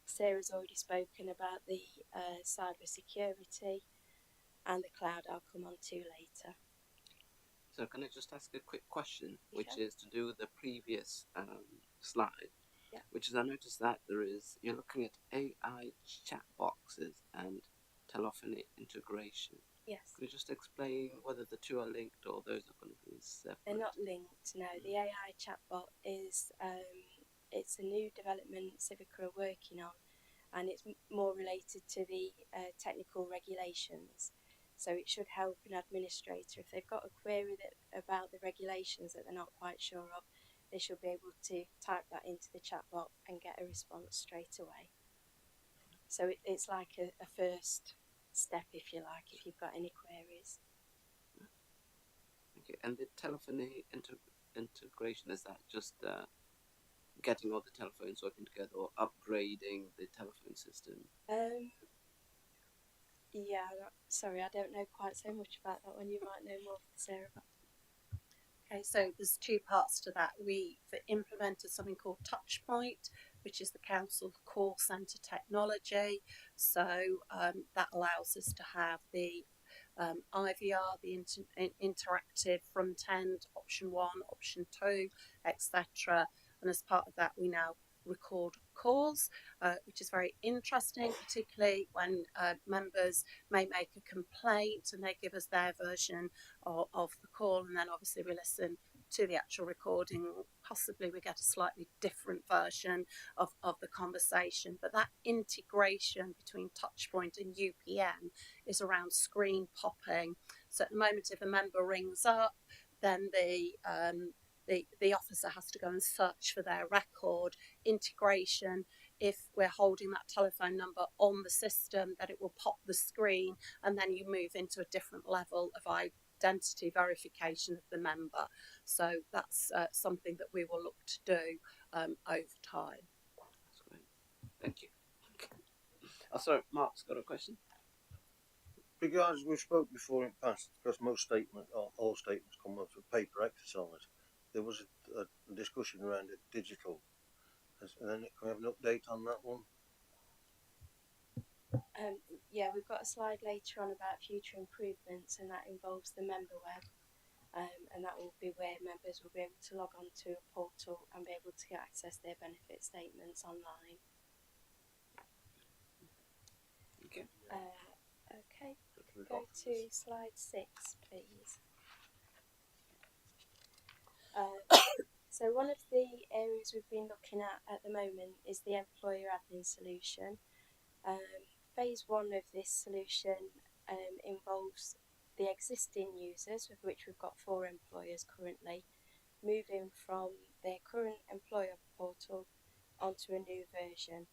Speaker 8: Sarah's already spoken about the cyber security and the cloud I'll come on to later.
Speaker 1: So can I just ask a quick question, which is to do with the previous slide, which is I noticed that you're looking at AI chat boxes and telephony integration.
Speaker 8: Yes.
Speaker 1: Could you just explain whether the two are linked or those are going to be separate?
Speaker 8: They're not linked, no. The AI chatbot is it's a new development Civica are working on, and it's more related to the technical regulations. So it should help an administrator if they've got a query about the regulations that they're not quite sure of. They should be able to type that into the chatbot and get a response straight away. So it's like a first step, if you like, if you've got any queries.
Speaker 1: Okay, and the telephony integration, is that just getting all the telephones working together or upgrading the telephone system?
Speaker 8: Yeah, sorry, I don't know quite so much about that one. You might know more, Sarah.
Speaker 7: Okay, so there's two parts to that. We've implemented something called Touchpoint, which is the council call centre technology. So that allows us to have the IVR, the interactive front end, option 1, option 2, etc. And as part of that, we now record calls, which is very interesting, particularly when members may make a complaint and they give us their version of the call, and then obviously we listen to the actual recording. Possibly we get a slightly different version of the conversation, but that integration between Touchpoint and UPM is around screen popping. So at the moment, if a member rings up, then the officer has to go and search for their record. Integration, if we're holding that telephone number on the system, that it will pop the screen, and then you move into a different level of identity verification of the member. So that's something that we will look to do over time.
Speaker 1: That's great. Thank you. Oh, sorry, Mark's got a question.
Speaker 10: Because we spoke before in past, because most statements, or all statements come with a paper exercise, there was a discussion around it digital. And then can we have an update on that one?
Speaker 8: Yeah, we've got a slide later on about future improvements, and that involves the member web. And that will be where members will be able to log on to a portal and be able to access their benefit statements online.
Speaker 1: Okay.
Speaker 8: Okay, go to slide 6, please. So one of the areas we've been looking at the moment is the employer admin solution. Phase 1 of this solution involves the existing users, of which we've got 4 employers currently, moving from their current employer portal onto a new version.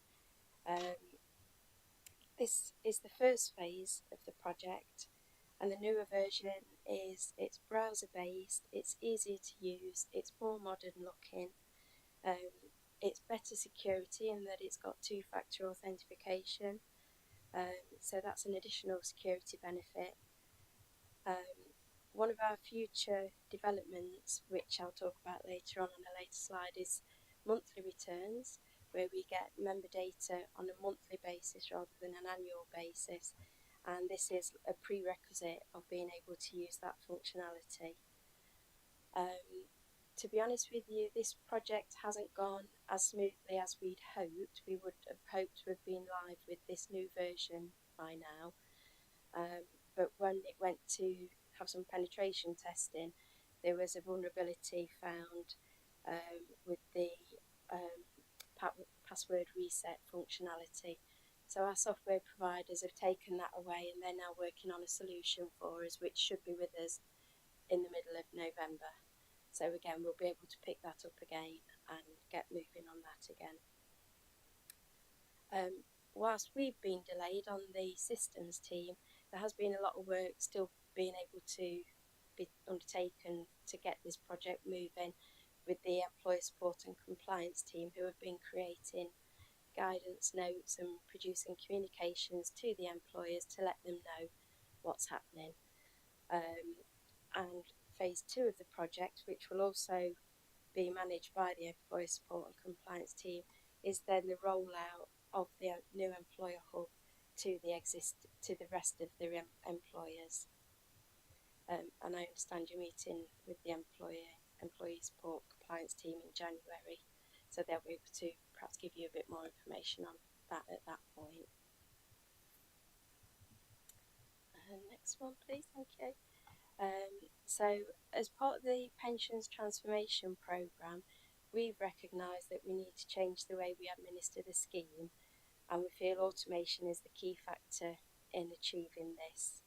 Speaker 8: This is the first phase of the project, and the newer version it's browser based, it's easier to use, it's more modern looking, it's better security in that it's got 2-factor authentication, so that's an additional security benefit. One of our future developments, which I'll talk about later on a later slide, is monthly returns, where we get member data on a monthly basis rather than an annual basis, and this is a prerequisite of being able to use that functionality. To be honest with you, this project hasn't gone as smoothly as we'd hoped. We would have hoped to have been live with this new version by now, but when it went to have some penetration testing, there was a vulnerability found with the password reset functionality. So our software providers have taken that away, and they're now working on a solution for us, which should be with us in the middle of November. So again, we'll be able to pick that up again and get moving on that again. Whilst we've been delayed on the systems team, there has been a lot of work still being able to be undertaken to get this project moving, with the employer support and compliance team, who have been creating guidance notes and producing communications to the employers to let them know what's happening. And phase 2 of the project, which will also be managed by the employer support and compliance team, is then the rollout of the new employer hub to the rest of the employers. And I understand you're meeting with the employee support compliance team in January, so they'll be able to perhaps give you a bit more information on that at that point. Next one, please. Thank you. So as part of the pensions transformation programme, we've recognised that we need to change the way we administer the scheme, and we feel automation is the key factor in achieving this.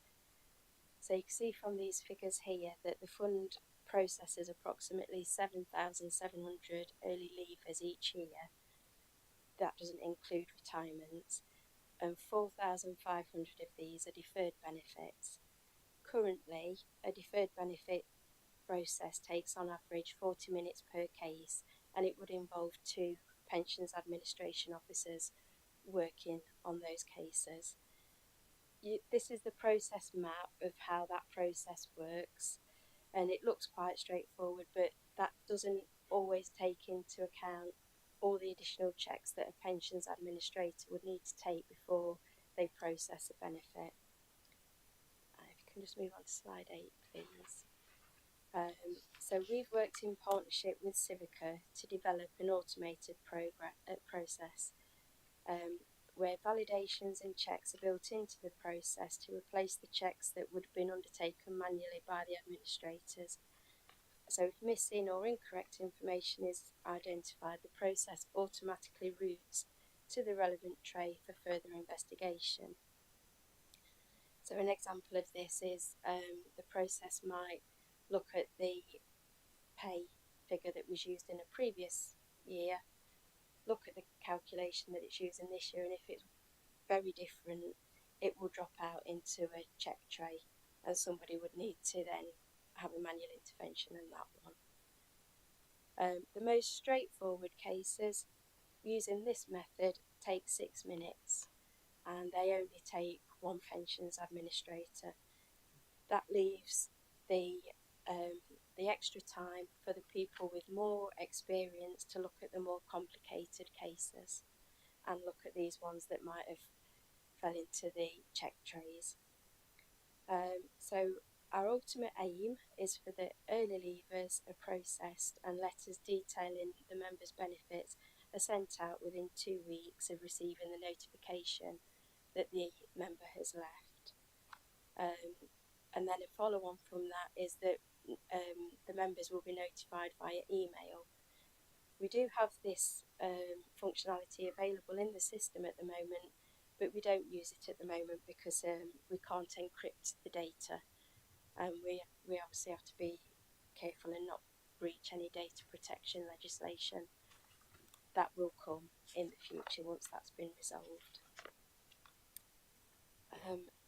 Speaker 8: So you can see from these figures here that the fund processes approximately 7,700 early leavers each year. That doesn't include retirements, and 4,500 of these are deferred benefits. Currently, a deferred benefit process takes on average 40 minutes per case, and it would involve 2 pensions administration officers working on those cases. This is the process map of how that process works. and it looks quite straightforward, but that doesn't always take into account all the additional checks that a pensions administrator would need to take before they process a benefit. If you can just move on to slide 8, please. So we've worked in partnership with Civica to develop an automated process where validations and checks are built into the process to replace the checks that would have been undertaken manually by the administrators. So if missing or incorrect information is identified, the process automatically routes to the relevant tray for further investigation. So an example of this is the process might look at the pay figure that was used in a previous year, look at the calculation that it's using this year, and if it's very different, it will drop out into a check tray, and somebody would need to then have a manual intervention in that one. The most straightforward cases using this method take 6 minutes, and they only take one pensions administrator. That leaves the extra time for the people with more experience to look at the more complicated cases and look at these ones that might have fell into the check trays. So our ultimate aim is for the early leavers are processed and letters detailing the members' benefits are sent out within 2 weeks of receiving the notification that the member has left. And then a follow-on from that is that the members will be notified via email. We do have this functionality available in the system at the moment, but we don't use it at the moment because we can't encrypt the data, and we obviously have to be careful and not breach any data protection legislation. That will come in the future once that's been resolved.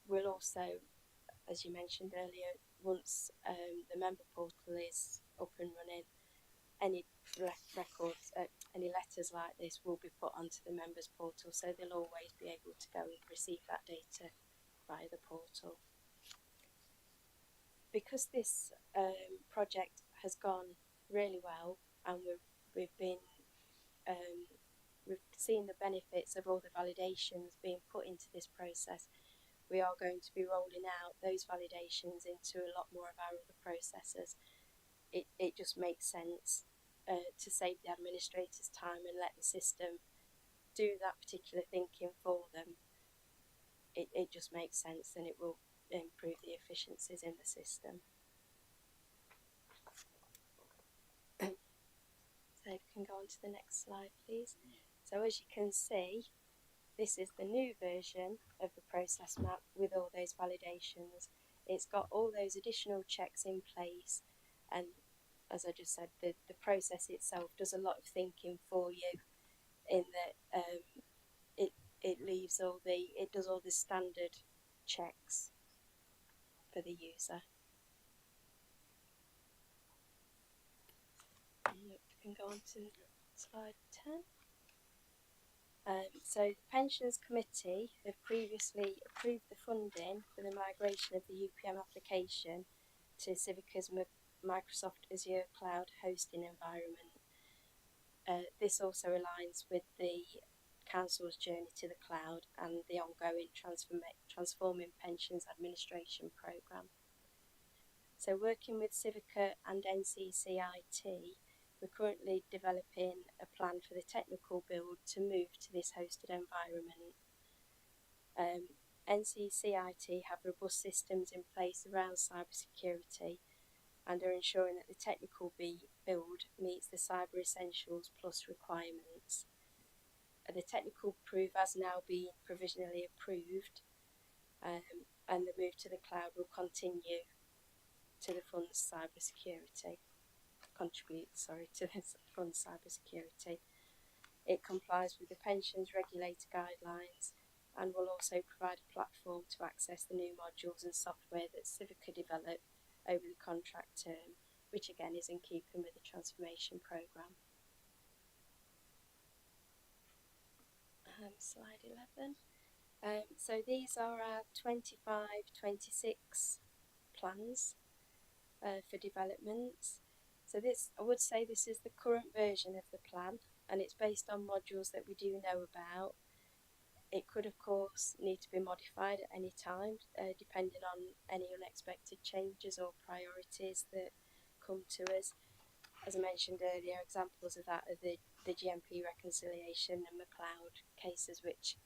Speaker 8: We'll also, as you mentioned earlier, once the member portal is up and running, any records, any letters like this will be put onto the members portal, so they'll always be able to go and receive that data via the portal. Because this project has gone really well, and we've seen the benefits of all the validations being put into this process, we are going to be rolling out those validations into a lot more of our other processes. It just makes sense to save the administrators time and let the system do that particular thinking for them. It just makes sense, and it will improve the efficiencies in the system. So if you can go on to the next slide, please. So as you can see, this is the new version of the process map with all those validations. It's got all those additional checks in place, and as I just said, the process itself does a lot of thinking for you, in that it does all the standard checks for the user. And you can go on to slide 10. So the Pensions Committee have previously approved the funding for the migration of the UPM application to Civica's Microsoft Azure Cloud hosting environment. This also aligns with the Council's journey to the cloud and the ongoing Transforming Pensions Administration programme. So working with Civica and NCCIT, we're currently developing a plan for the technical build to move to this hosted environment. NCCIT have robust systems in place around cybersecurity and are ensuring that the technical build meets the Cyber Essentials Plus requirements. The technical proof has now been provisionally approved, and the move to the cloud will continue to the fund's contribute to the fund's cybersecurity. It complies with the pensions regulator guidelines and will also provide a platform to access the new modules and software that Civica developed over the contract term, which again is in keeping with the transformation programme. Slide 11. So these are our 25-26 plans. for developments. So this, I would say, this is the current version of the plan, and it's based on modules that we do know about. It could, of course, need to be modified at any time, depending on any unexpected changes or priorities that come to us. As I mentioned earlier, examples of that are the GMP reconciliation and McLeod cases, which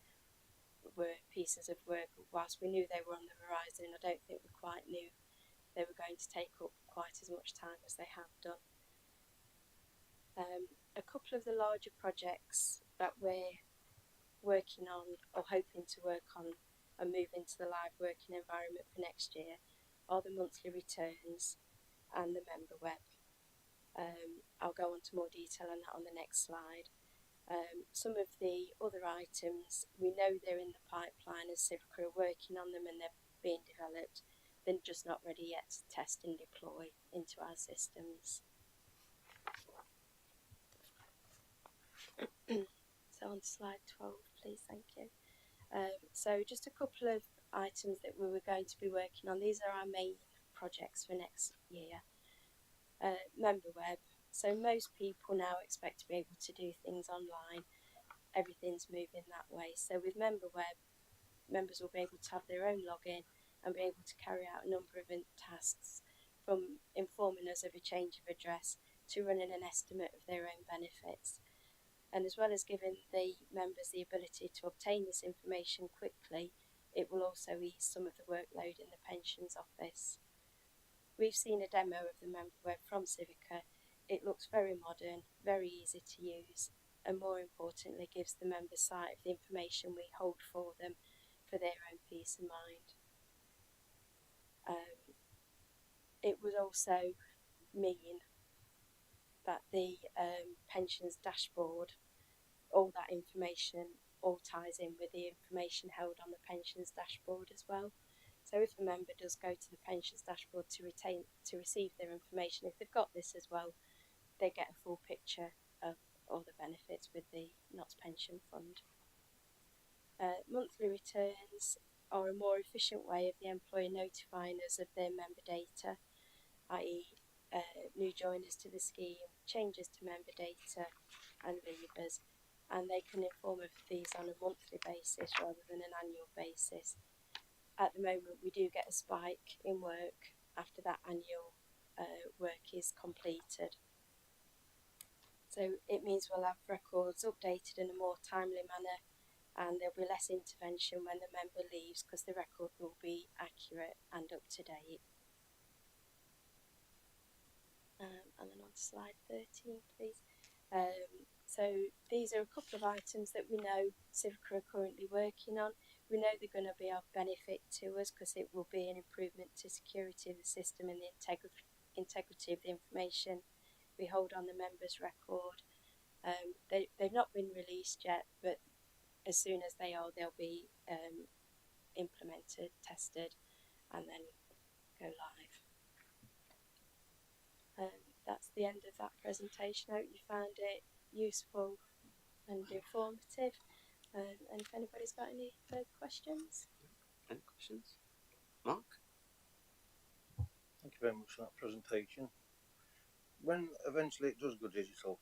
Speaker 8: were pieces of work. Whilst we knew they were on the horizon, I don't think we quite knew they were going to take up quite as much time as they have done. A couple of the larger projects that we're working on or hoping to work on and move into the live working environment for next year are the monthly returns and the member web. I'll go on to more detail on that on the next slide. Some of the other items, we know they're in the pipeline as Civica are working on them and they're being developed. They're just not ready yet to test and deploy into our systems. So on to slide 12, please, thank you. So just a couple of items that we were going to be working on. These are our main projects for next year. Member web. So most people now expect to be able to do things online. Everything's moving that way. So with member web, members will be able to have their own login and be able to carry out a number of tasks, from informing us of a change of address to running an estimate of their own benefits. And as well as giving the members the ability to obtain this information quickly, it will also ease some of the workload in the pensions office. We've seen a demo of the member web from Civica. It looks very modern, very easy to use, and more importantly gives the members sight of the information we hold for them for their own peace of mind. It would also mean that the pensions dashboard, all that information all ties in with the information held on the pensions dashboard as well. So if a member does go to the pensions dashboard to receive their information, if they've got this as well, they get a full picture of all the benefits with the NOTS pension fund. Monthly returns are a more efficient way of the employer notifying us of their member data, i.e. New joiners to the scheme, changes to member data and leavers, and they can inform of these on a monthly basis rather than an annual basis. At the moment we do get a spike in work after that annual work is completed. So it means we'll have records updated in a more timely manner, and there'll be less intervention when the member leaves because the record will be accurate and up to date. And then on to slide 13, please. So these are a couple of items that we know Civica are currently working on. We know they're going to be of benefit to us because it will be an improvement to security of the system and the integrity of the information we hold on the members' record. They've not been released yet, but as soon as they are, they'll be implemented, tested, and then go live. That's the end of that presentation. I hope you found it useful and informative. And if anybody's got any further questions.
Speaker 1: Any questions? Mark?
Speaker 10: Thank you very much for that presentation. When eventually it does go digital,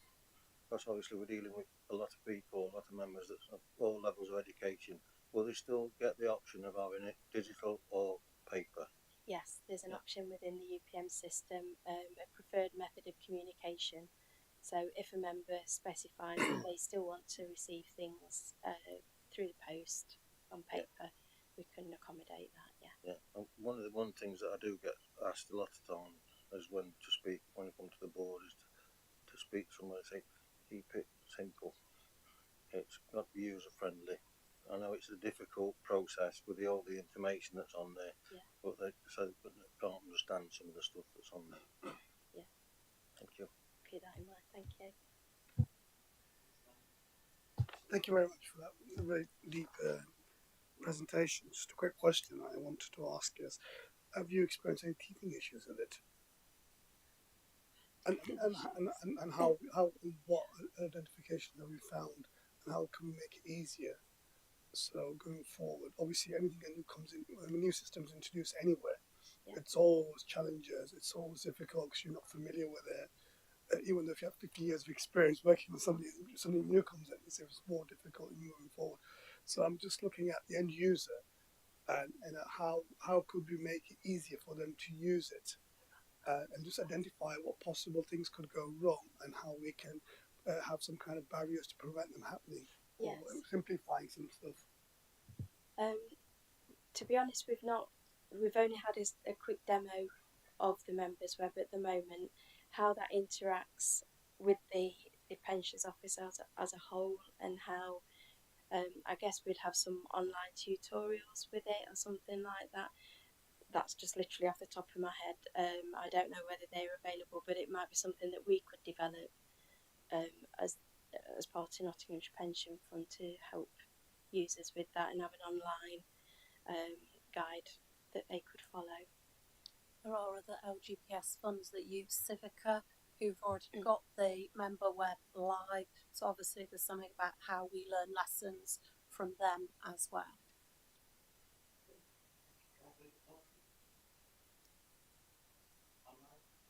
Speaker 10: because obviously we're dealing with a lot of people, a lot of members that have all levels of education, will they still get the option of having it digital or paper?
Speaker 8: Yes, there's an option within the UPM system, a preferred method of communication. So if a member specifies that they still want to receive things through the post on paper, we can accommodate that,
Speaker 10: Yeah, and one of the things that I do get asked a lot of times is when I come to the board is to speak to somebody, say, keep it simple. It's got to be user friendly. I know it's a difficult process with all the information that's on there, but they can't understand some of the stuff that's on there.
Speaker 8: Yeah.
Speaker 10: Thank you.
Speaker 8: Keep that in mind. Thank you.
Speaker 9: Thank you very much for that very deep presentation. Just a quick question I wanted to ask is, have you experienced any teething issues with it? And what identifications have you found, and how can we make it easier? So going forward, obviously anything new comes in, when a new system is introduced anywhere,
Speaker 8: Yeah.
Speaker 9: It's always challenges. It's always difficult because you're not familiar with it. Even though if you have 50 years of experience working on something new comes in, it's more difficult in moving forward. So I'm just looking at the end user and how could we make it easier for them to use it, and just identify what possible things could go wrong and how we can have some kind of barriers to prevent them happening, or
Speaker 8: Yes.
Speaker 9: simplifying some stuff.
Speaker 8: To be honest, we've only had a quick demo of the members web at the moment. How that interacts with the pensions office as a whole, and how I guess we'd have some online tutorials with it or something like that. That's just literally off the top of my head. I don't know whether they're available, but it might be something that we could develop as part of Nottinghamshire Pension Fund to help users with that, and have an online guide that they could follow.
Speaker 7: There are other LGPS funds that use Civica who've already got the member web live. So obviously there's something about how we learn lessons from them as well.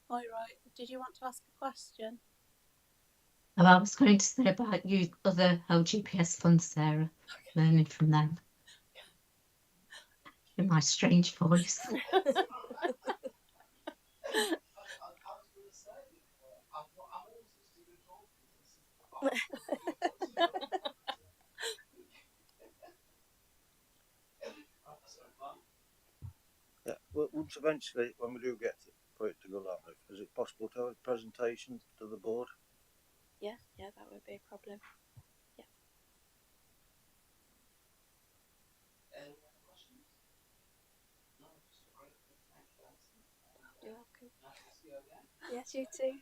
Speaker 7: All right. Did you want to ask a question?
Speaker 12: Oh, I was going to say about you other LGPS funds, Sarah, learning from them. In my strange voice.
Speaker 10: Yeah, well, once eventually, when we do get for it to go live, is it possible to have a presentation to the board?
Speaker 8: Yeah, that would be a problem. Yeah.
Speaker 1: Any other questions? No, just a great thank you, Alison.
Speaker 8: You're welcome.
Speaker 1: Nice to see you again.
Speaker 8: Yes, you too.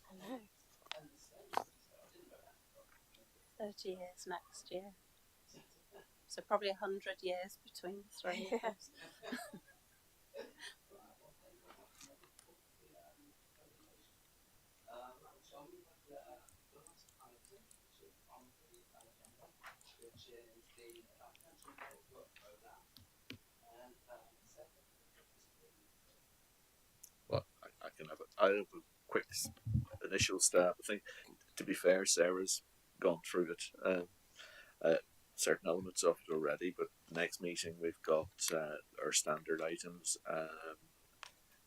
Speaker 8: I know.
Speaker 7: 30 years next year. So probably 100 years between the three of us.
Speaker 1: Shall we move on to the last item, which is on the agenda, which is the pension work programme and second.
Speaker 11: Well, I can have I have a quick initial stab. I think, to be fair, Sarah's gone through it. Certain elements of it already, but next meeting we've got our standard items,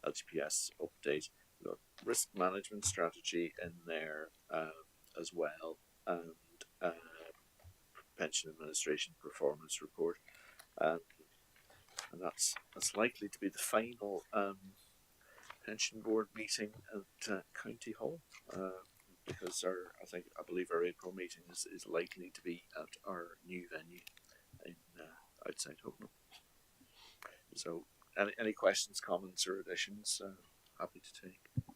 Speaker 11: LGPS update, we've got risk management strategy in there as well, and pension administration performance report, and that's likely to be the final pension board meeting at County Hall. Because I believe our April meeting is likely to be at our new venue in outside Hogan. So, any questions, comments, or additions? Happy to take.